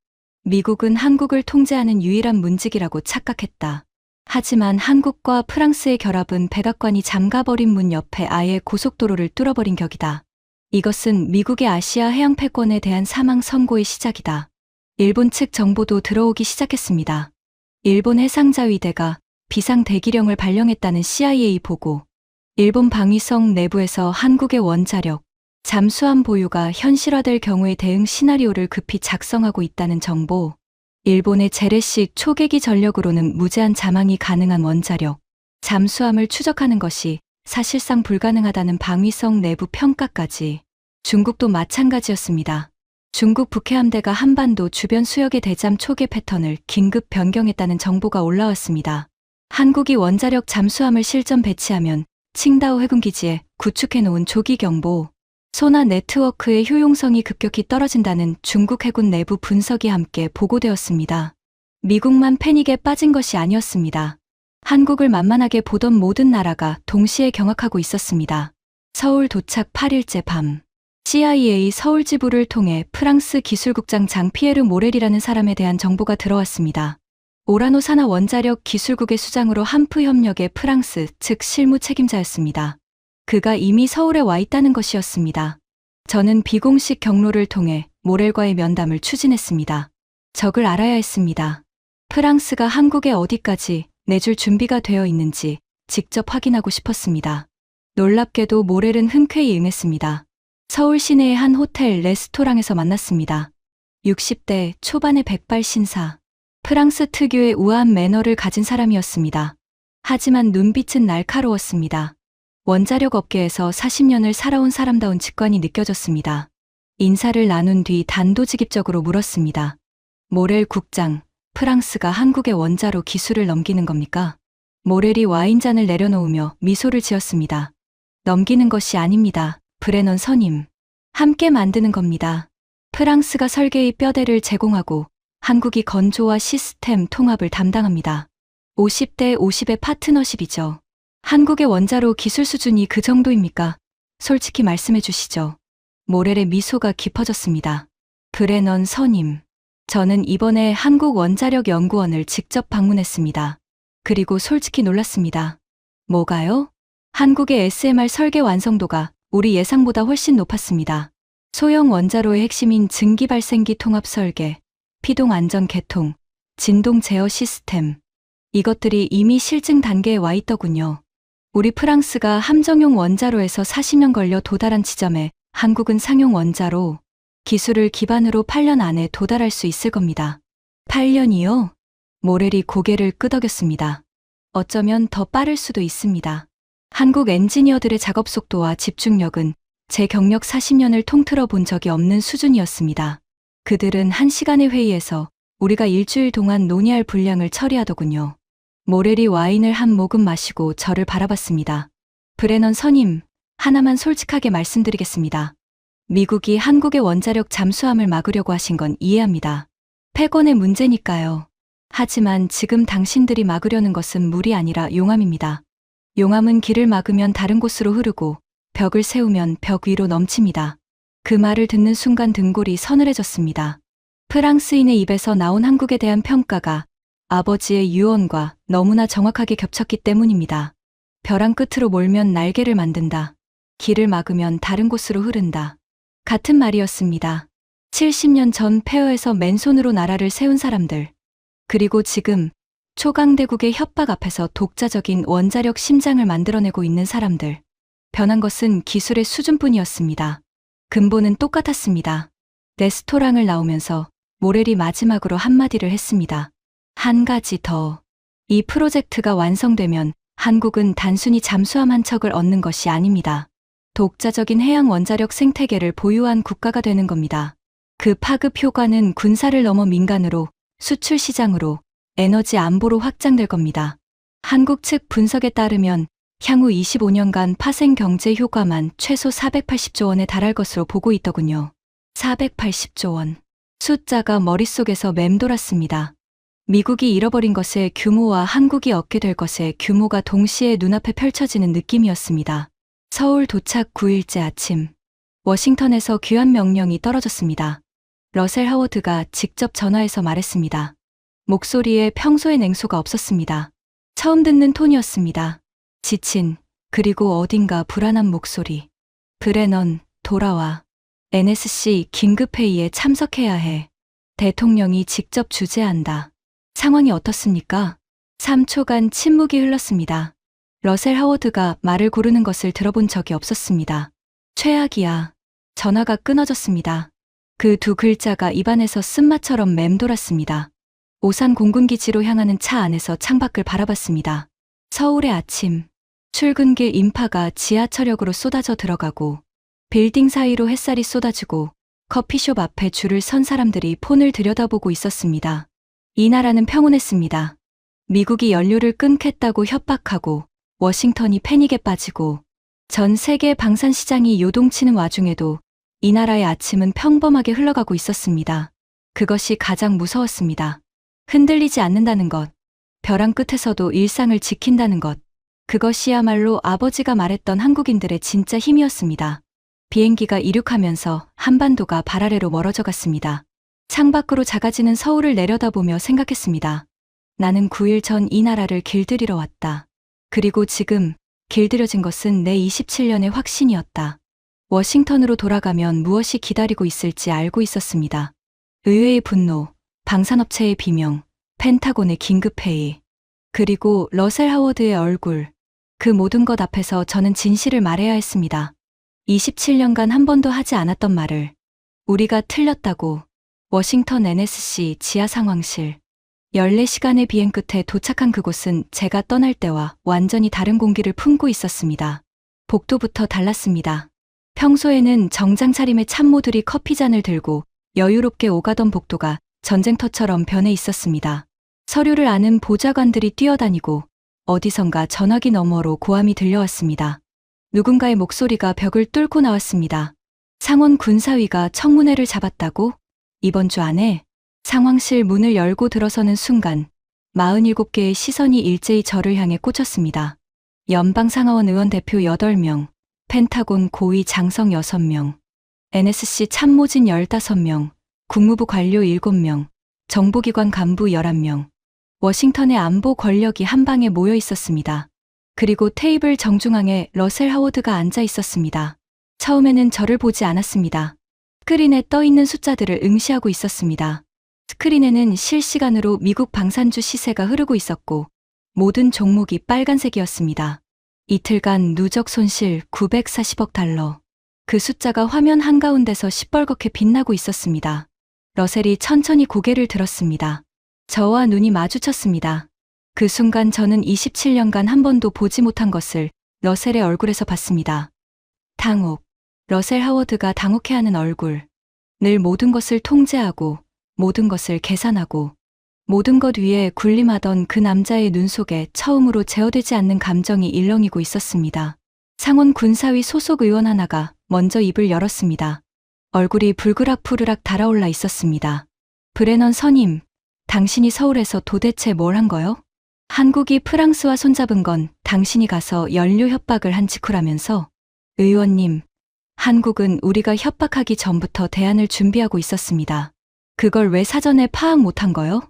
미국은 한국을 통제하는 유일한 문직이라고 착각했다. 하지만 한국과 프랑스의 결합은 백악관이 잠가버린 문 옆에 아예 고속도로를 뚫어버린 격이다. 이것은 미국의 아시아 해양 패권에 대한 사망 선고의 시작이다. 일본 측 정보도 들어오기 시작했습니다. 일본 해상자위대가 비상 대기령을 발령했다는 CIA 보고, 일본 방위성 내부에서 한국의 원자력, 잠수함 보유가 현실화될 경우의 대응 시나리오를 급히 작성하고 있다는 정보, 일본의 재래식 초계기 전력으로는 무제한 자망이 가능한 원자력, 잠수함을 추적하는 것이 사실상 불가능하다는 방위성 내부 평가까지. 중국도 마찬가지였습니다. 중국 북해함대가 한반도 주변 수역의 대잠 초계 패턴을 긴급 변경했다는 정보가 올라왔습니다. 한국이 원자력 잠수함을 실전 배치하면 칭다오 해군기지에 구축해놓은 조기 경보, 소나 네트워크의 효용성이 급격히 떨어진다는 중국 해군 내부 분석이 함께 보고되었습니다. 미국만 패닉에 빠진 것이 아니었습니다. 한국을 만만하게 보던 모든 나라가 동시에 경악하고 있었습니다. 서울 도착 8일째 밤, CIA 서울 지부를 통해 프랑스 기술국장 장피에르 모렐이라는 사람에 대한 정보가 들어왔습니다. 오라노 산하 원자력 기술국의 수장으로 한프 협력의 프랑스 측 실무 책임자였습니다. 그가 이미 서울에 와 있다는 것이었습니다. 저는 비공식 경로를 통해 모렐과의 면담을 추진했습니다. 적을 알아야 했습니다. 프랑스가 한국에 어디까지 내줄 준비가 되어 있는지 직접 확인하고 싶었습니다. 놀랍게도 모렐은 흔쾌히 응했습니다. 서울 시내의 한 호텔 레스토랑에서 만났습니다. 60대 초반의 백발 신사. 프랑스 특유의 우아한 매너를 가진 사람이었습니다. 하지만 눈빛은 날카로웠습니다. 원자력 업계에서 40년을 살아온 사람다운 직관이 느껴졌습니다. 인사를 나눈 뒤 단도직입적으로 물었습니다. 모렐 국장, 프랑스가 한국의 원자로 기술을 넘기는 겁니까? 모렐이 와인잔을 내려놓으며 미소를 지었습니다. 넘기는 것이 아닙니다. 브레넌 선임. 함께 만드는 겁니다. 프랑스가 설계의 뼈대를 제공하고 한국이 건조와 시스템 통합을 담당합니다. 50대 50의 파트너십이죠. 한국의 원자로 기술 수준이 그 정도입니까? 솔직히 말씀해 주시죠. 모렐의 미소가 깊어졌습니다. 브레넌 선임. 저는 이번에 한국원자력연구원을 직접 방문했습니다. 그리고 솔직히 놀랐습니다. 뭐가요? 한국의 SMR 설계 완성도가 우리 예상보다 훨씬 높았습니다. 소형 원자로의 핵심인 증기발생기 통합 설계, 피동 안전 개통, 진동 제어 시스템. 이것들이 이미 실증 단계에 와 있더군요. 우리 프랑스가 함정용 원자로에서 40년 걸려 도달한 지점에 한국은 상용 원자로 기술을 기반으로 8년 안에 도달할 수 있을 겁니다. 8년이요? 모렐이 고개를 끄덕였습니다. 어쩌면 더 빠를 수도 있습니다. 한국 엔지니어들의 작업 속도와 집중력은 제 경력 40년을 통틀어 본 적이 없는 수준이었습니다. 그들은 1시간의 회의에서 우리가 일주일 동안 논의할 분량을 처리하더군요. 모렐이 와인을 한 모금 마시고 저를 바라봤습니다. 브레넌 선임, 하나만 솔직하게 말씀드리겠습니다. 미국이 한국의 원자력 잠수함을 막으려고 하신 건 이해합니다. 패권의 문제니까요. 하지만 지금 당신들이 막으려는 것은 물이 아니라 용암입니다. 용암은 길을 막으면 다른 곳으로 흐르고 벽을 세우면 벽 위로 넘칩니다. 그 말을 듣는 순간 등골이 서늘해졌습니다. 프랑스인의 입에서 나온 한국에 대한 평가가 아버지의 유언과 너무나 정확하게 겹쳤기 때문입니다. 벼랑 끝으로 몰면 날개를 만든다. 길을 막으면 다른 곳으로 흐른다. 같은 말이었습니다. 70년 전 폐허에서 맨손으로 나라를 세운 사람들. 그리고 지금 초강대국의 협박 앞에서 독자적인 원자력 심장을 만들어내고 있는 사람들. 변한 것은 기술의 수준뿐이었습니다. 근본은 똑같았습니다. 레스토랑을 나오면서 모렐이 마지막으로 한마디를 했습니다. 한 가지 더. 이 프로젝트가 완성되면 한국은 단순히 잠수함 한 척을 얻는 것이 아닙니다. 독자적인 해양 원자력 생태계를 보유한 국가가 되는 겁니다. 그 파급 효과는 군사를 넘어 민간으로, 수출 시장으로, 에너지 안보로 확장될 겁니다. 한국 측 분석에 따르면 향후 25년간 파생 경제 효과만 최소 480조 원에 달할 것으로 보고 있더군요. 480조 원. 숫자가 머릿속에서 맴돌았습니다. 미국이 잃어버린 것의 규모와 한국이 얻게 될 것의 규모가 동시에 눈앞에 펼쳐지는 느낌이었습니다. 서울 도착 9일째 아침. 워싱턴에서 귀환 명령이 떨어졌습니다. 러셀 하워드가 직접 전화해서 말했습니다. 목소리에 평소의 냉소가 없었습니다. 처음 듣는 톤이었습니다. 지친, 그리고 어딘가 불안한 목소리. 브레넌, 돌아와. NSC 긴급회의에 참석해야 해. 대통령이 직접 주재한다. 상황이 어떻습니까? 3초간 침묵이 흘렀습니다. 러셀 하워드가 말을 고르는 것을 들어본 적이 없었습니다. 최악이야. 전화가 끊어졌습니다. 그 두 글자가 입안에서 쓴맛처럼 맴돌았습니다. 오산 공군기지로 향하는 차 안에서 창밖을 바라봤습니다. 서울의 아침, 출근길 인파가 지하철역으로 쏟아져 들어가고 빌딩 사이로 햇살이 쏟아지고 커피숍 앞에 줄을 선 사람들이 폰을 들여다보고 있었습니다. 이 나라는 평온했습니다. 미국이 연료를 끊겠다고 협박하고 워싱턴이 패닉에 빠지고 전 세계 방산 시장이 요동치는 와중에도 이 나라의 아침은 평범하게 흘러가고 있었습니다. 그것이 가장 무서웠습니다. 흔들리지 않는다는 것, 벼랑 끝에서도 일상을 지킨다는 것, 그것이야말로 아버지가 말했던 한국인들의 진짜 힘이었습니다. 비행기가 이륙하면서 한반도가 발 아래로 멀어져 갔습니다. 창밖으로 작아지는 서울을 내려다보며 생각했습니다. 나는 9일 전 이 나라를 길들이러 왔다. 그리고 지금 길들여진 것은 내 27년의 확신이었다. 워싱턴으로 돌아가면 무엇이 기다리고 있을지 알고 있었습니다. 의회의 분노, 방산업체의 비명, 펜타곤의 긴급회의, 그리고 러셀 하워드의 얼굴, 그 모든 것 앞에서 저는 진실을 말해야 했습니다. 27년간 한 번도 하지 않았던 말을, 우리가 틀렸다고. 워싱턴 NSC 지하 상황실. 14시간의 비행 끝에 도착한 그곳은 제가 떠날 때와 완전히 다른 공기를 품고 있었습니다. 복도부터 달랐습니다. 평소에는 정장 차림의 참모들이 커피잔을 들고 여유롭게 오가던 복도가 전쟁터처럼 변해 있었습니다. 서류를 아는 보좌관들이 뛰어다니고 어디선가 전화기 너머로 고함이 들려왔습니다. 누군가의 목소리가 벽을 뚫고 나왔습니다. 상원 군사위가 청문회를 잡았다고? 이번 주 안에? 상황실 문을 열고 들어서는 순간 47개의 시선이 일제히 저를 향해 꽂혔습니다. 연방상하원 의원 대표 8명, 펜타곤 고위 장성 6명, NSC 참모진 15명, 국무부 관료 7명, 정보기관 간부 11명, 워싱턴의 안보 권력이 한 방에 모여 있었습니다. 그리고 테이블 정중앙에 러셀 하워드가 앉아 있었습니다. 처음에는 저를 보지 않았습니다. 스크린에 떠 있는 숫자들을 응시하고 있었습니다. 스크린에는 실시간으로 미국 방산주 시세가 흐르고 있었고 모든 종목이 빨간색이었습니다. 이틀간 누적 손실 940억 달러. 그 숫자가 화면 한가운데서 시뻘겋게 빛나고 있었습니다. 러셀이 천천히 고개를 들었습니다. 저와 눈이 마주쳤습니다. 그 순간 저는 27년간 한 번도 보지 못한 것을 러셀의 얼굴에서 봤습니다. 당혹. 러셀 하워드가 당혹해하는 얼굴. 늘 모든 것을 통제하고 모든 것을 계산하고 모든 것 위에 군림하던 그 남자의 눈 속에 처음으로 제어되지 않는 감정이 일렁이고 있었습니다. 상원 군사위 소속 의원 하나가 먼저 입을 열었습니다. 얼굴이 불그락푸르락 달아올라 있었습니다. 브레넌 선임, 당신이 서울에서 도대체 뭘 한 거요? 한국이 프랑스와 손잡은 건 당신이 가서 연료 협박을 한 직후라면서? 의원님, 한국은 우리가 협박하기 전부터 대안을 준비하고 있었습니다. 그걸 왜 사전에 파악 못한 거요?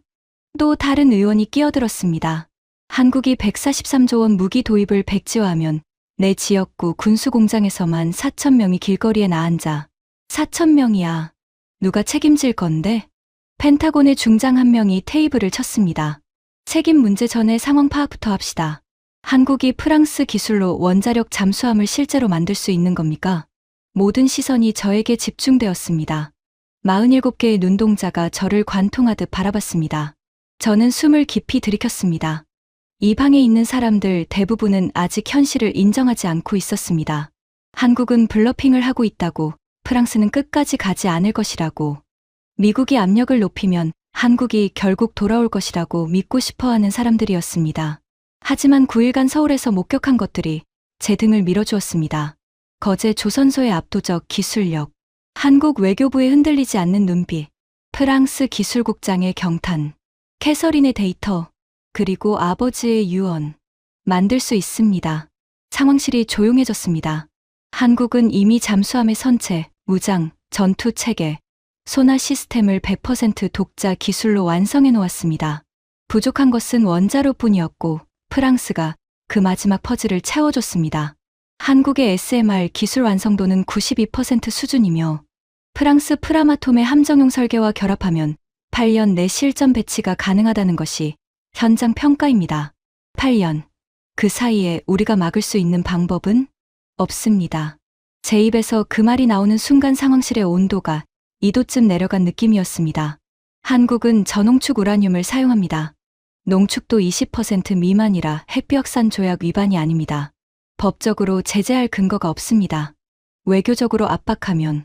또 다른 의원이 끼어들었습니다. 한국이 143조 원 무기 도입을 백지화하면 내 지역구 군수공장에서만 4,000명이 길거리에 나앉아. 4,000명이야. 누가 책임질 건데? 펜타곤의 중장 한 명이 테이블을 쳤습니다. 책임 문제 전에 상황 파악부터 합시다. 한국이 프랑스 기술로 원자력 잠수함을 실제로 만들 수 있는 겁니까? 모든 시선이 저에게 집중되었습니다. 47개의 눈동자가 저를 관통하듯 바라봤습니다. 저는 숨을 깊이 들이켰습니다. 이 방에 있는 사람들 대부분은 아직 현실을 인정하지 않고 있었습니다. 한국은 블러핑을 하고 있다고, 프랑스는 끝까지 가지 않을 것이라고, 미국이 압력을 높이면 한국이 결국 돌아올 것이라고 믿고 싶어하는 사람들이었습니다. 하지만 9일간 서울에서 목격한 것들이 제 등을 밀어주었습니다. 거제 조선소의 압도적 기술력, 한국 외교부의 흔들리지 않는 눈빛, 프랑스 기술국장의 경탄, 캐서린의 데이터, 그리고 아버지의 유언. 만들 수 있습니다. 상황실이 조용해졌습니다. 한국은 이미 잠수함의 선체, 무장, 전투 체계, 소나 시스템을 100% 독자 기술로 완성해 놓았습니다. 부족한 것은 원자로뿐이었고 프랑스가 그 마지막 퍼즐을 채워줬습니다. 한국의 SMR 기술 완성도는 92% 수준이며 프랑스 프라마톰의 함정용 설계와 결합하면 8년 내 실전 배치가 가능하다는 것이 현장 평가입니다. 8년. 그 사이에 우리가 막을 수 있는 방법은 없습니다. 제 입에서 그 말이 나오는 순간 상황실의 온도가 2도쯤 내려간 느낌이었습니다. 한국은 저농축 우라늄을 사용합니다. 농축도 20% 미만이라 핵비확산 조약 위반이 아닙니다. 법적으로 제재할 근거가 없습니다. 외교적으로 압박하면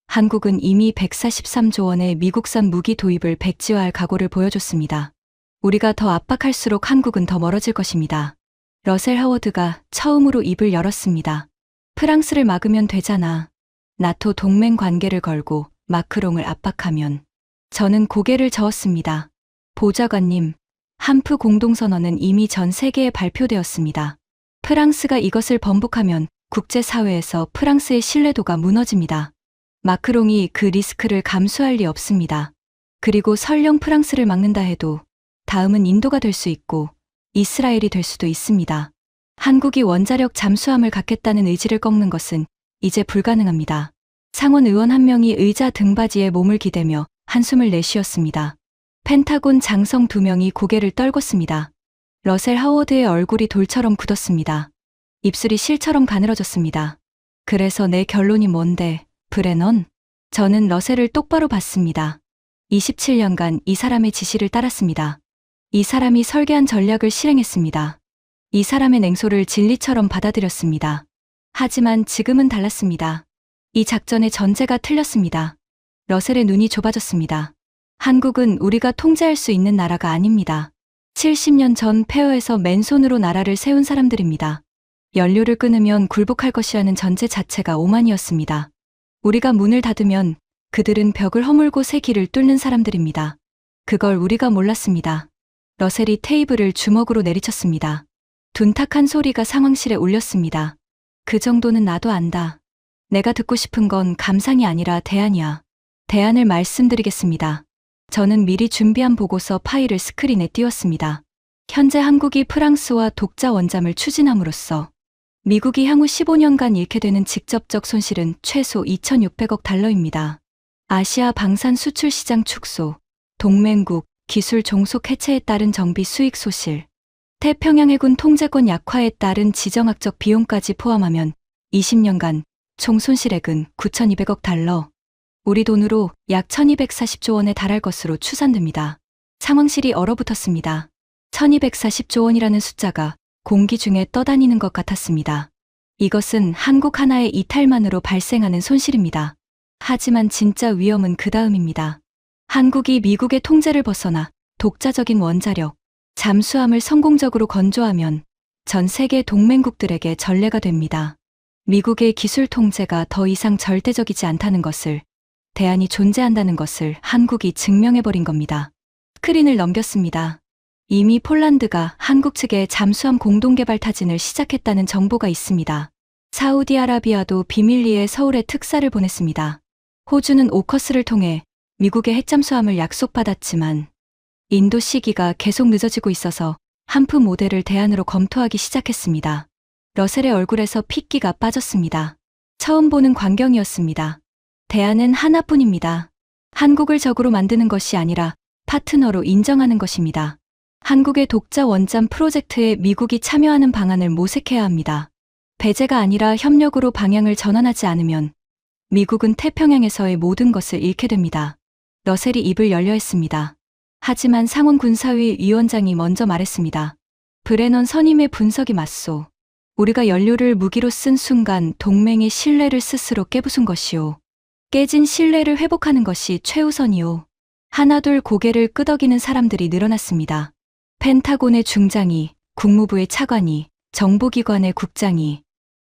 한국은 이미 143조 원의 미국산 무기 도입을 백지화할 각오를 보여줬습니다. 우리가 더 압박할수록 한국은 더 멀어질 것입니다. 러셀 하워드가 처음으로 입을 열었습니다. 프랑스를 막으면 되잖아. 나토 동맹 관계를 걸고 마크롱을 압박하면. 저는 고개를 저었습니다. 보좌관님, 한프 공동선언은 이미 전 세계에 발표되었습니다. 프랑스가 이것을 번복하면 국제사회에서 프랑스의 신뢰도가 무너집니다. 마크롱이 그 리스크를 감수할 리 없습니다. 그리고 설령 프랑스를 막는다 해도 다음은 인도가 될 수 있고 이스라엘이 될 수도 있습니다. 한국이 원자력 잠수함을 갖겠다는 의지를 꺾는 것은 이제 불가능합니다. 상원 의원 한 명이 의자 등받이에 몸을 기대며 한숨을 내쉬었습니다. 펜타곤 장성 2명이 고개를 떨궜습니다. 러셀 하워드의 얼굴이 돌처럼 굳었습니다. 입술이 실처럼 가늘어졌습니다. 그래서 내 결론이 뭔데, 브레넌? 저는 러셀을 똑바로 봤습니다. 27년간 이 사람의 지시를 따랐습니다. 이 사람이 설계한 전략을 실행했습니다. 이 사람의 냉소를 진리처럼 받아들였습니다. 하지만 지금은 달랐습니다. 이 작전의 전제가 틀렸습니다. 러셀의 눈이 좁아졌습니다. 한국은 우리가 통제할 수 있는 나라가 아닙니다. 70년 전 폐허에서 맨손으로 나라를 세운 사람들입니다. 연료를 끊으면 굴복할 것이라는 전제 자체가 오만이었습니다. 우리가 문을 닫으면 그들은 벽을 허물고 새 길을 뚫는 사람들입니다. 그걸 우리가 몰랐습니다. 러셀이 테이블을 주먹으로 내리쳤습니다. 둔탁한 소리가 상황실에 울렸습니다. 그 정도는 나도 안다. 내가 듣고 싶은 건 감상이 아니라 대안이야. 대안을 말씀드리겠습니다. 저는 미리 준비한 보고서 파일을 스크린에 띄웠습니다. 현재 한국이 프랑스와 독자 원잠을 추진함으로써 미국이 향후 15년간 잃게 되는 직접적 손실은 최소 2,600억 달러입니다. 아시아 방산 수출 시장 축소, 동맹국, 기술 종속 해체에 따른 정비 수익 소실, 태평양 해군 통제권 약화에 따른 지정학적 비용까지 포함하면 20년간 총 손실액은 9,200억 달러, 우리 돈으로 약 1,240조 원에 달할 것으로 추산됩니다. 상황실이 얼어붙었습니다. 1,240조 원이라는 숫자가 공기 중에 떠다니는 것 같았습니다. 이것은 한국 하나의 이탈만으로 발생하는 손실입니다. 하지만 진짜 위험은 그 다음입니다. 한국이 미국의 통제를 벗어나 독자적인 원자력, 잠수함을 성공적으로 건조하면 전 세계 동맹국들에게 전례가 됩니다. 미국의 기술 통제가 더 이상 절대적이지 않다는 것을, 대안이 존재한다는 것을 한국이 증명해버린 겁니다. 스크린을 넘겼습니다. 이미 폴란드가 한국 측에 잠수함 공동개발 타진을 시작했다는 정보가 있습니다. 사우디아라비아도 비밀리에 서울에 특사를 보냈습니다. 호주는 오커스를 통해 미국의 핵잠수함을 약속받았지만 인도 시기가 계속 늦어지고 있어서 한프 모델을 대안으로 검토하기 시작했습니다. 러셀의 얼굴에서 핏기가 빠졌습니다. 처음 보는 광경이었습니다. 대안은 하나뿐입니다. 한국을 적으로 만드는 것이 아니라 파트너로 인정하는 것입니다. 한국의 독자 원잠 프로젝트에 미국이 참여하는 방안을 모색해야 합니다. 배제가 아니라 협력으로 방향을 전환하지 않으면 미국은 태평양에서의 모든 것을 잃게 됩니다. 러셀이 입을 열려 했습니다. 하지만 상원 군사위 위원장이 먼저 말했습니다. 브레넌 선임의 분석이 맞소. 우리가 연료를 무기로 쓴 순간 동맹의 신뢰를 스스로 깨부순 것이오. 깨진 신뢰를 회복하는 것이 최우선이오. 하나둘 고개를 끄덕이는 사람들이 늘어났습니다. 펜타곤의 중장이, 국무부의 차관이, 정보기관의 국장이,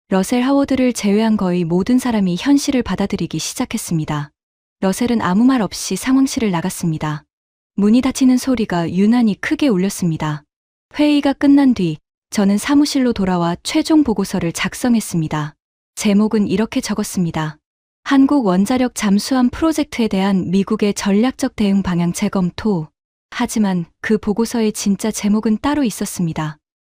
러셀 하워드를 제외한 거의 모든 사람이 현실을 받아들이기 시작했습니다. 러셀은 아무 말 없이 상황실을 나갔습니다. 문이 닫히는 소리가 유난히 크게 울렸습니다. 회의가 끝난 뒤 저는 사무실로 돌아와 최종 보고서를 작성했습니다. 제목은 이렇게 적었습니다. 한국 원자력 잠수함 프로젝트에 대한 미국의 전략적 대응 방향 재검토. 하지만 그 보고서의 진짜 제목은 따로 있었습니다.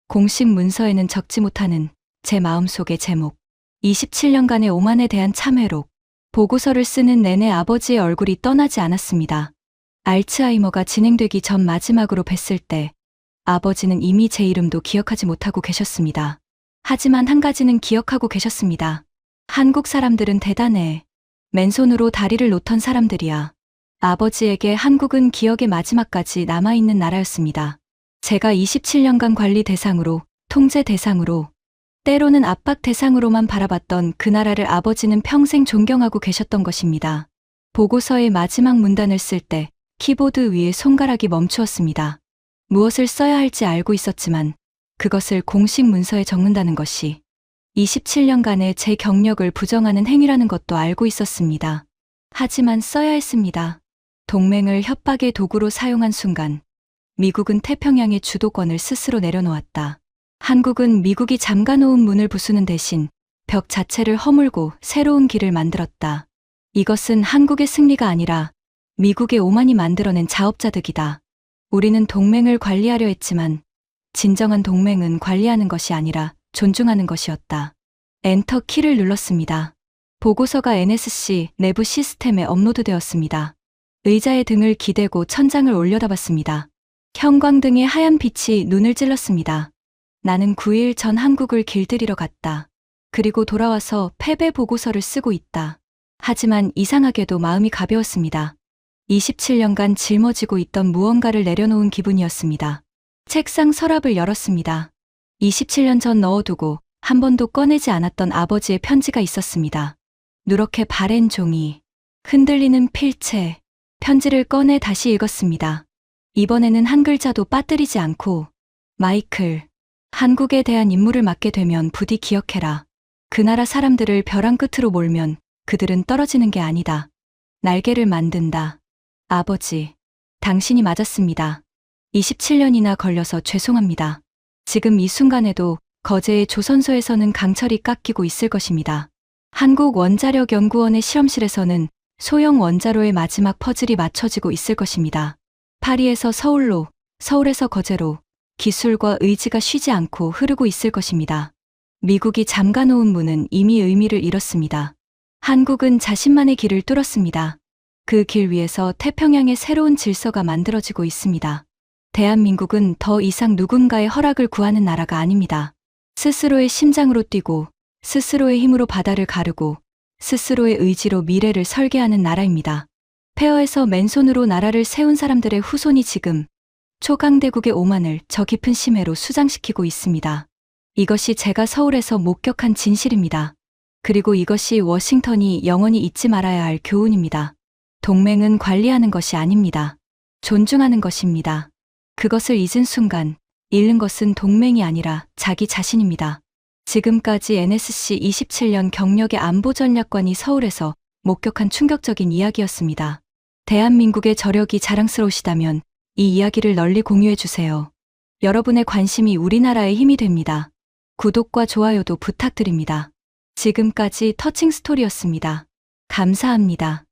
공식 문서에는 적지 못하는 제 마음속의 제목. 27년간의 오만에 대한 참회록. 보고서를 쓰는 내내 아버지의 얼굴이 떠나지 않았습니다. 알츠하이머가 진행되기 전 마지막으로 뵀을 때 아버지는 이미 제 이름도 기억하지 못하고 계셨습니다. 하지만 한 가지는 기억하고 계셨습니다. 한국 사람들은 대단해. 맨손으로 다리를 놓던 사람들이야. 아버지에게 한국은 기억의 마지막까지 남아있는 나라였습니다. 제가 27년간 관리 대상으로, 통제 대상으로, 때로는 압박 대상으로만 바라봤던 그 나라를 아버지는 평생 존경하고 계셨던 것입니다. 보고서의 마지막 문단을 쓸 때 키보드 위에 손가락이 멈추었습니다. 무엇을 써야 할지 알고 있었지만 그것을 공식 문서에 적는다는 것이 27년간의 제 경력을 부정하는 행위라는 것도 알고 있었습니다. 하지만 써야 했습니다. 동맹을 협박의 도구로 사용한 순간 미국은 태평양의 주도권을 스스로 내려놓았다. 한국은 미국이 잠가놓은 문을 부수는 대신 벽 자체를 허물고 새로운 길을 만들었다. 이것은 한국의 승리가 아니라 미국의 오만이 만들어낸 자업자득이다. 우리는 동맹을 관리하려 했지만 진정한 동맹은 관리하는 것이 아니라 존중하는 것이었다. 엔터 키를 눌렀습니다. 보고서가 NSC 내부 시스템에 업로드되었습니다. 의자에 등을 기대고 천장을 올려다봤습니다. 형광등의 하얀 빛이 눈을 찔렀습니다. 나는 9일 전 한국을 길들이러 갔다. 그리고 돌아와서 패배 보고서를 쓰고 있다. 하지만 이상하게도 마음이 가벼웠습니다. 27년간 짊어지고 있던 무언가를 내려놓은 기분이었습니다. 책상 서랍을 열었습니다. 27년 전 넣어두고 한 번도 꺼내지 않았던 아버지의 편지가 있었습니다. 누렇게 바랜 종이, 흔들리는 필체, 편지를 꺼내 다시 읽었습니다. 이번에는 한 글자도 빠뜨리지 않고 마이클, 한국에 대한 임무를 맡게 되면 부디 기억해라. 그 나라 사람들을 벼랑 끝으로 몰면 그들은 떨어지는 게 아니다. 날개를 만든다. 아버지, 당신이 맞았습니다. 27년이나 걸려서 죄송합니다. 지금 이 순간에도 거제의 조선소에서는 강철이 깎이고 있을 것입니다. 한국원자력연구원의 실험실에서는 소형 원자로의 마지막 퍼즐이 맞춰지고 있을 것입니다. 파리에서 서울로, 서울에서 거제로 기술과 의지가 쉬지 않고 흐르고 있을 것입니다. 미국이 잠가놓은 문은 이미 의미를 잃었습니다. 한국은 자신만의 길을 뚫었습니다. 그 길 위에서 태평양의 새로운 질서가 만들어지고 있습니다. 대한민국은 더 이상 누군가의 허락을 구하는 나라가 아닙니다. 스스로의 심장으로 뛰고 스스로의 힘으로 바다를 가르고 스스로의 의지로 미래를 설계하는 나라입니다. 폐허에서 맨손으로 나라를 세운 사람들의 후손이 지금 초강대국의 오만을 저 깊은 심해로 수장시키고 있습니다. 이것이 제가 서울에서 목격한 진실입니다. 그리고 이것이 워싱턴이 영원히 잊지 말아야 할 교훈입니다. 동맹은 관리하는 것이 아닙니다. 존중하는 것입니다. 그것을 잊은 순간 잃는 것은 동맹이 아니라 자기 자신입니다. 지금까지 NSC 27년 경력의 안보 전략관이 서울에서 목격한 충격적인 이야기였습니다. 대한민국의 저력이 자랑스러우시다면 이 이야기를 널리 공유해 주세요. 여러분의 관심이 우리나라의 힘이 됩니다. 구독과 좋아요도 부탁드립니다. 지금까지 터칭 스토리였습니다. 감사합니다.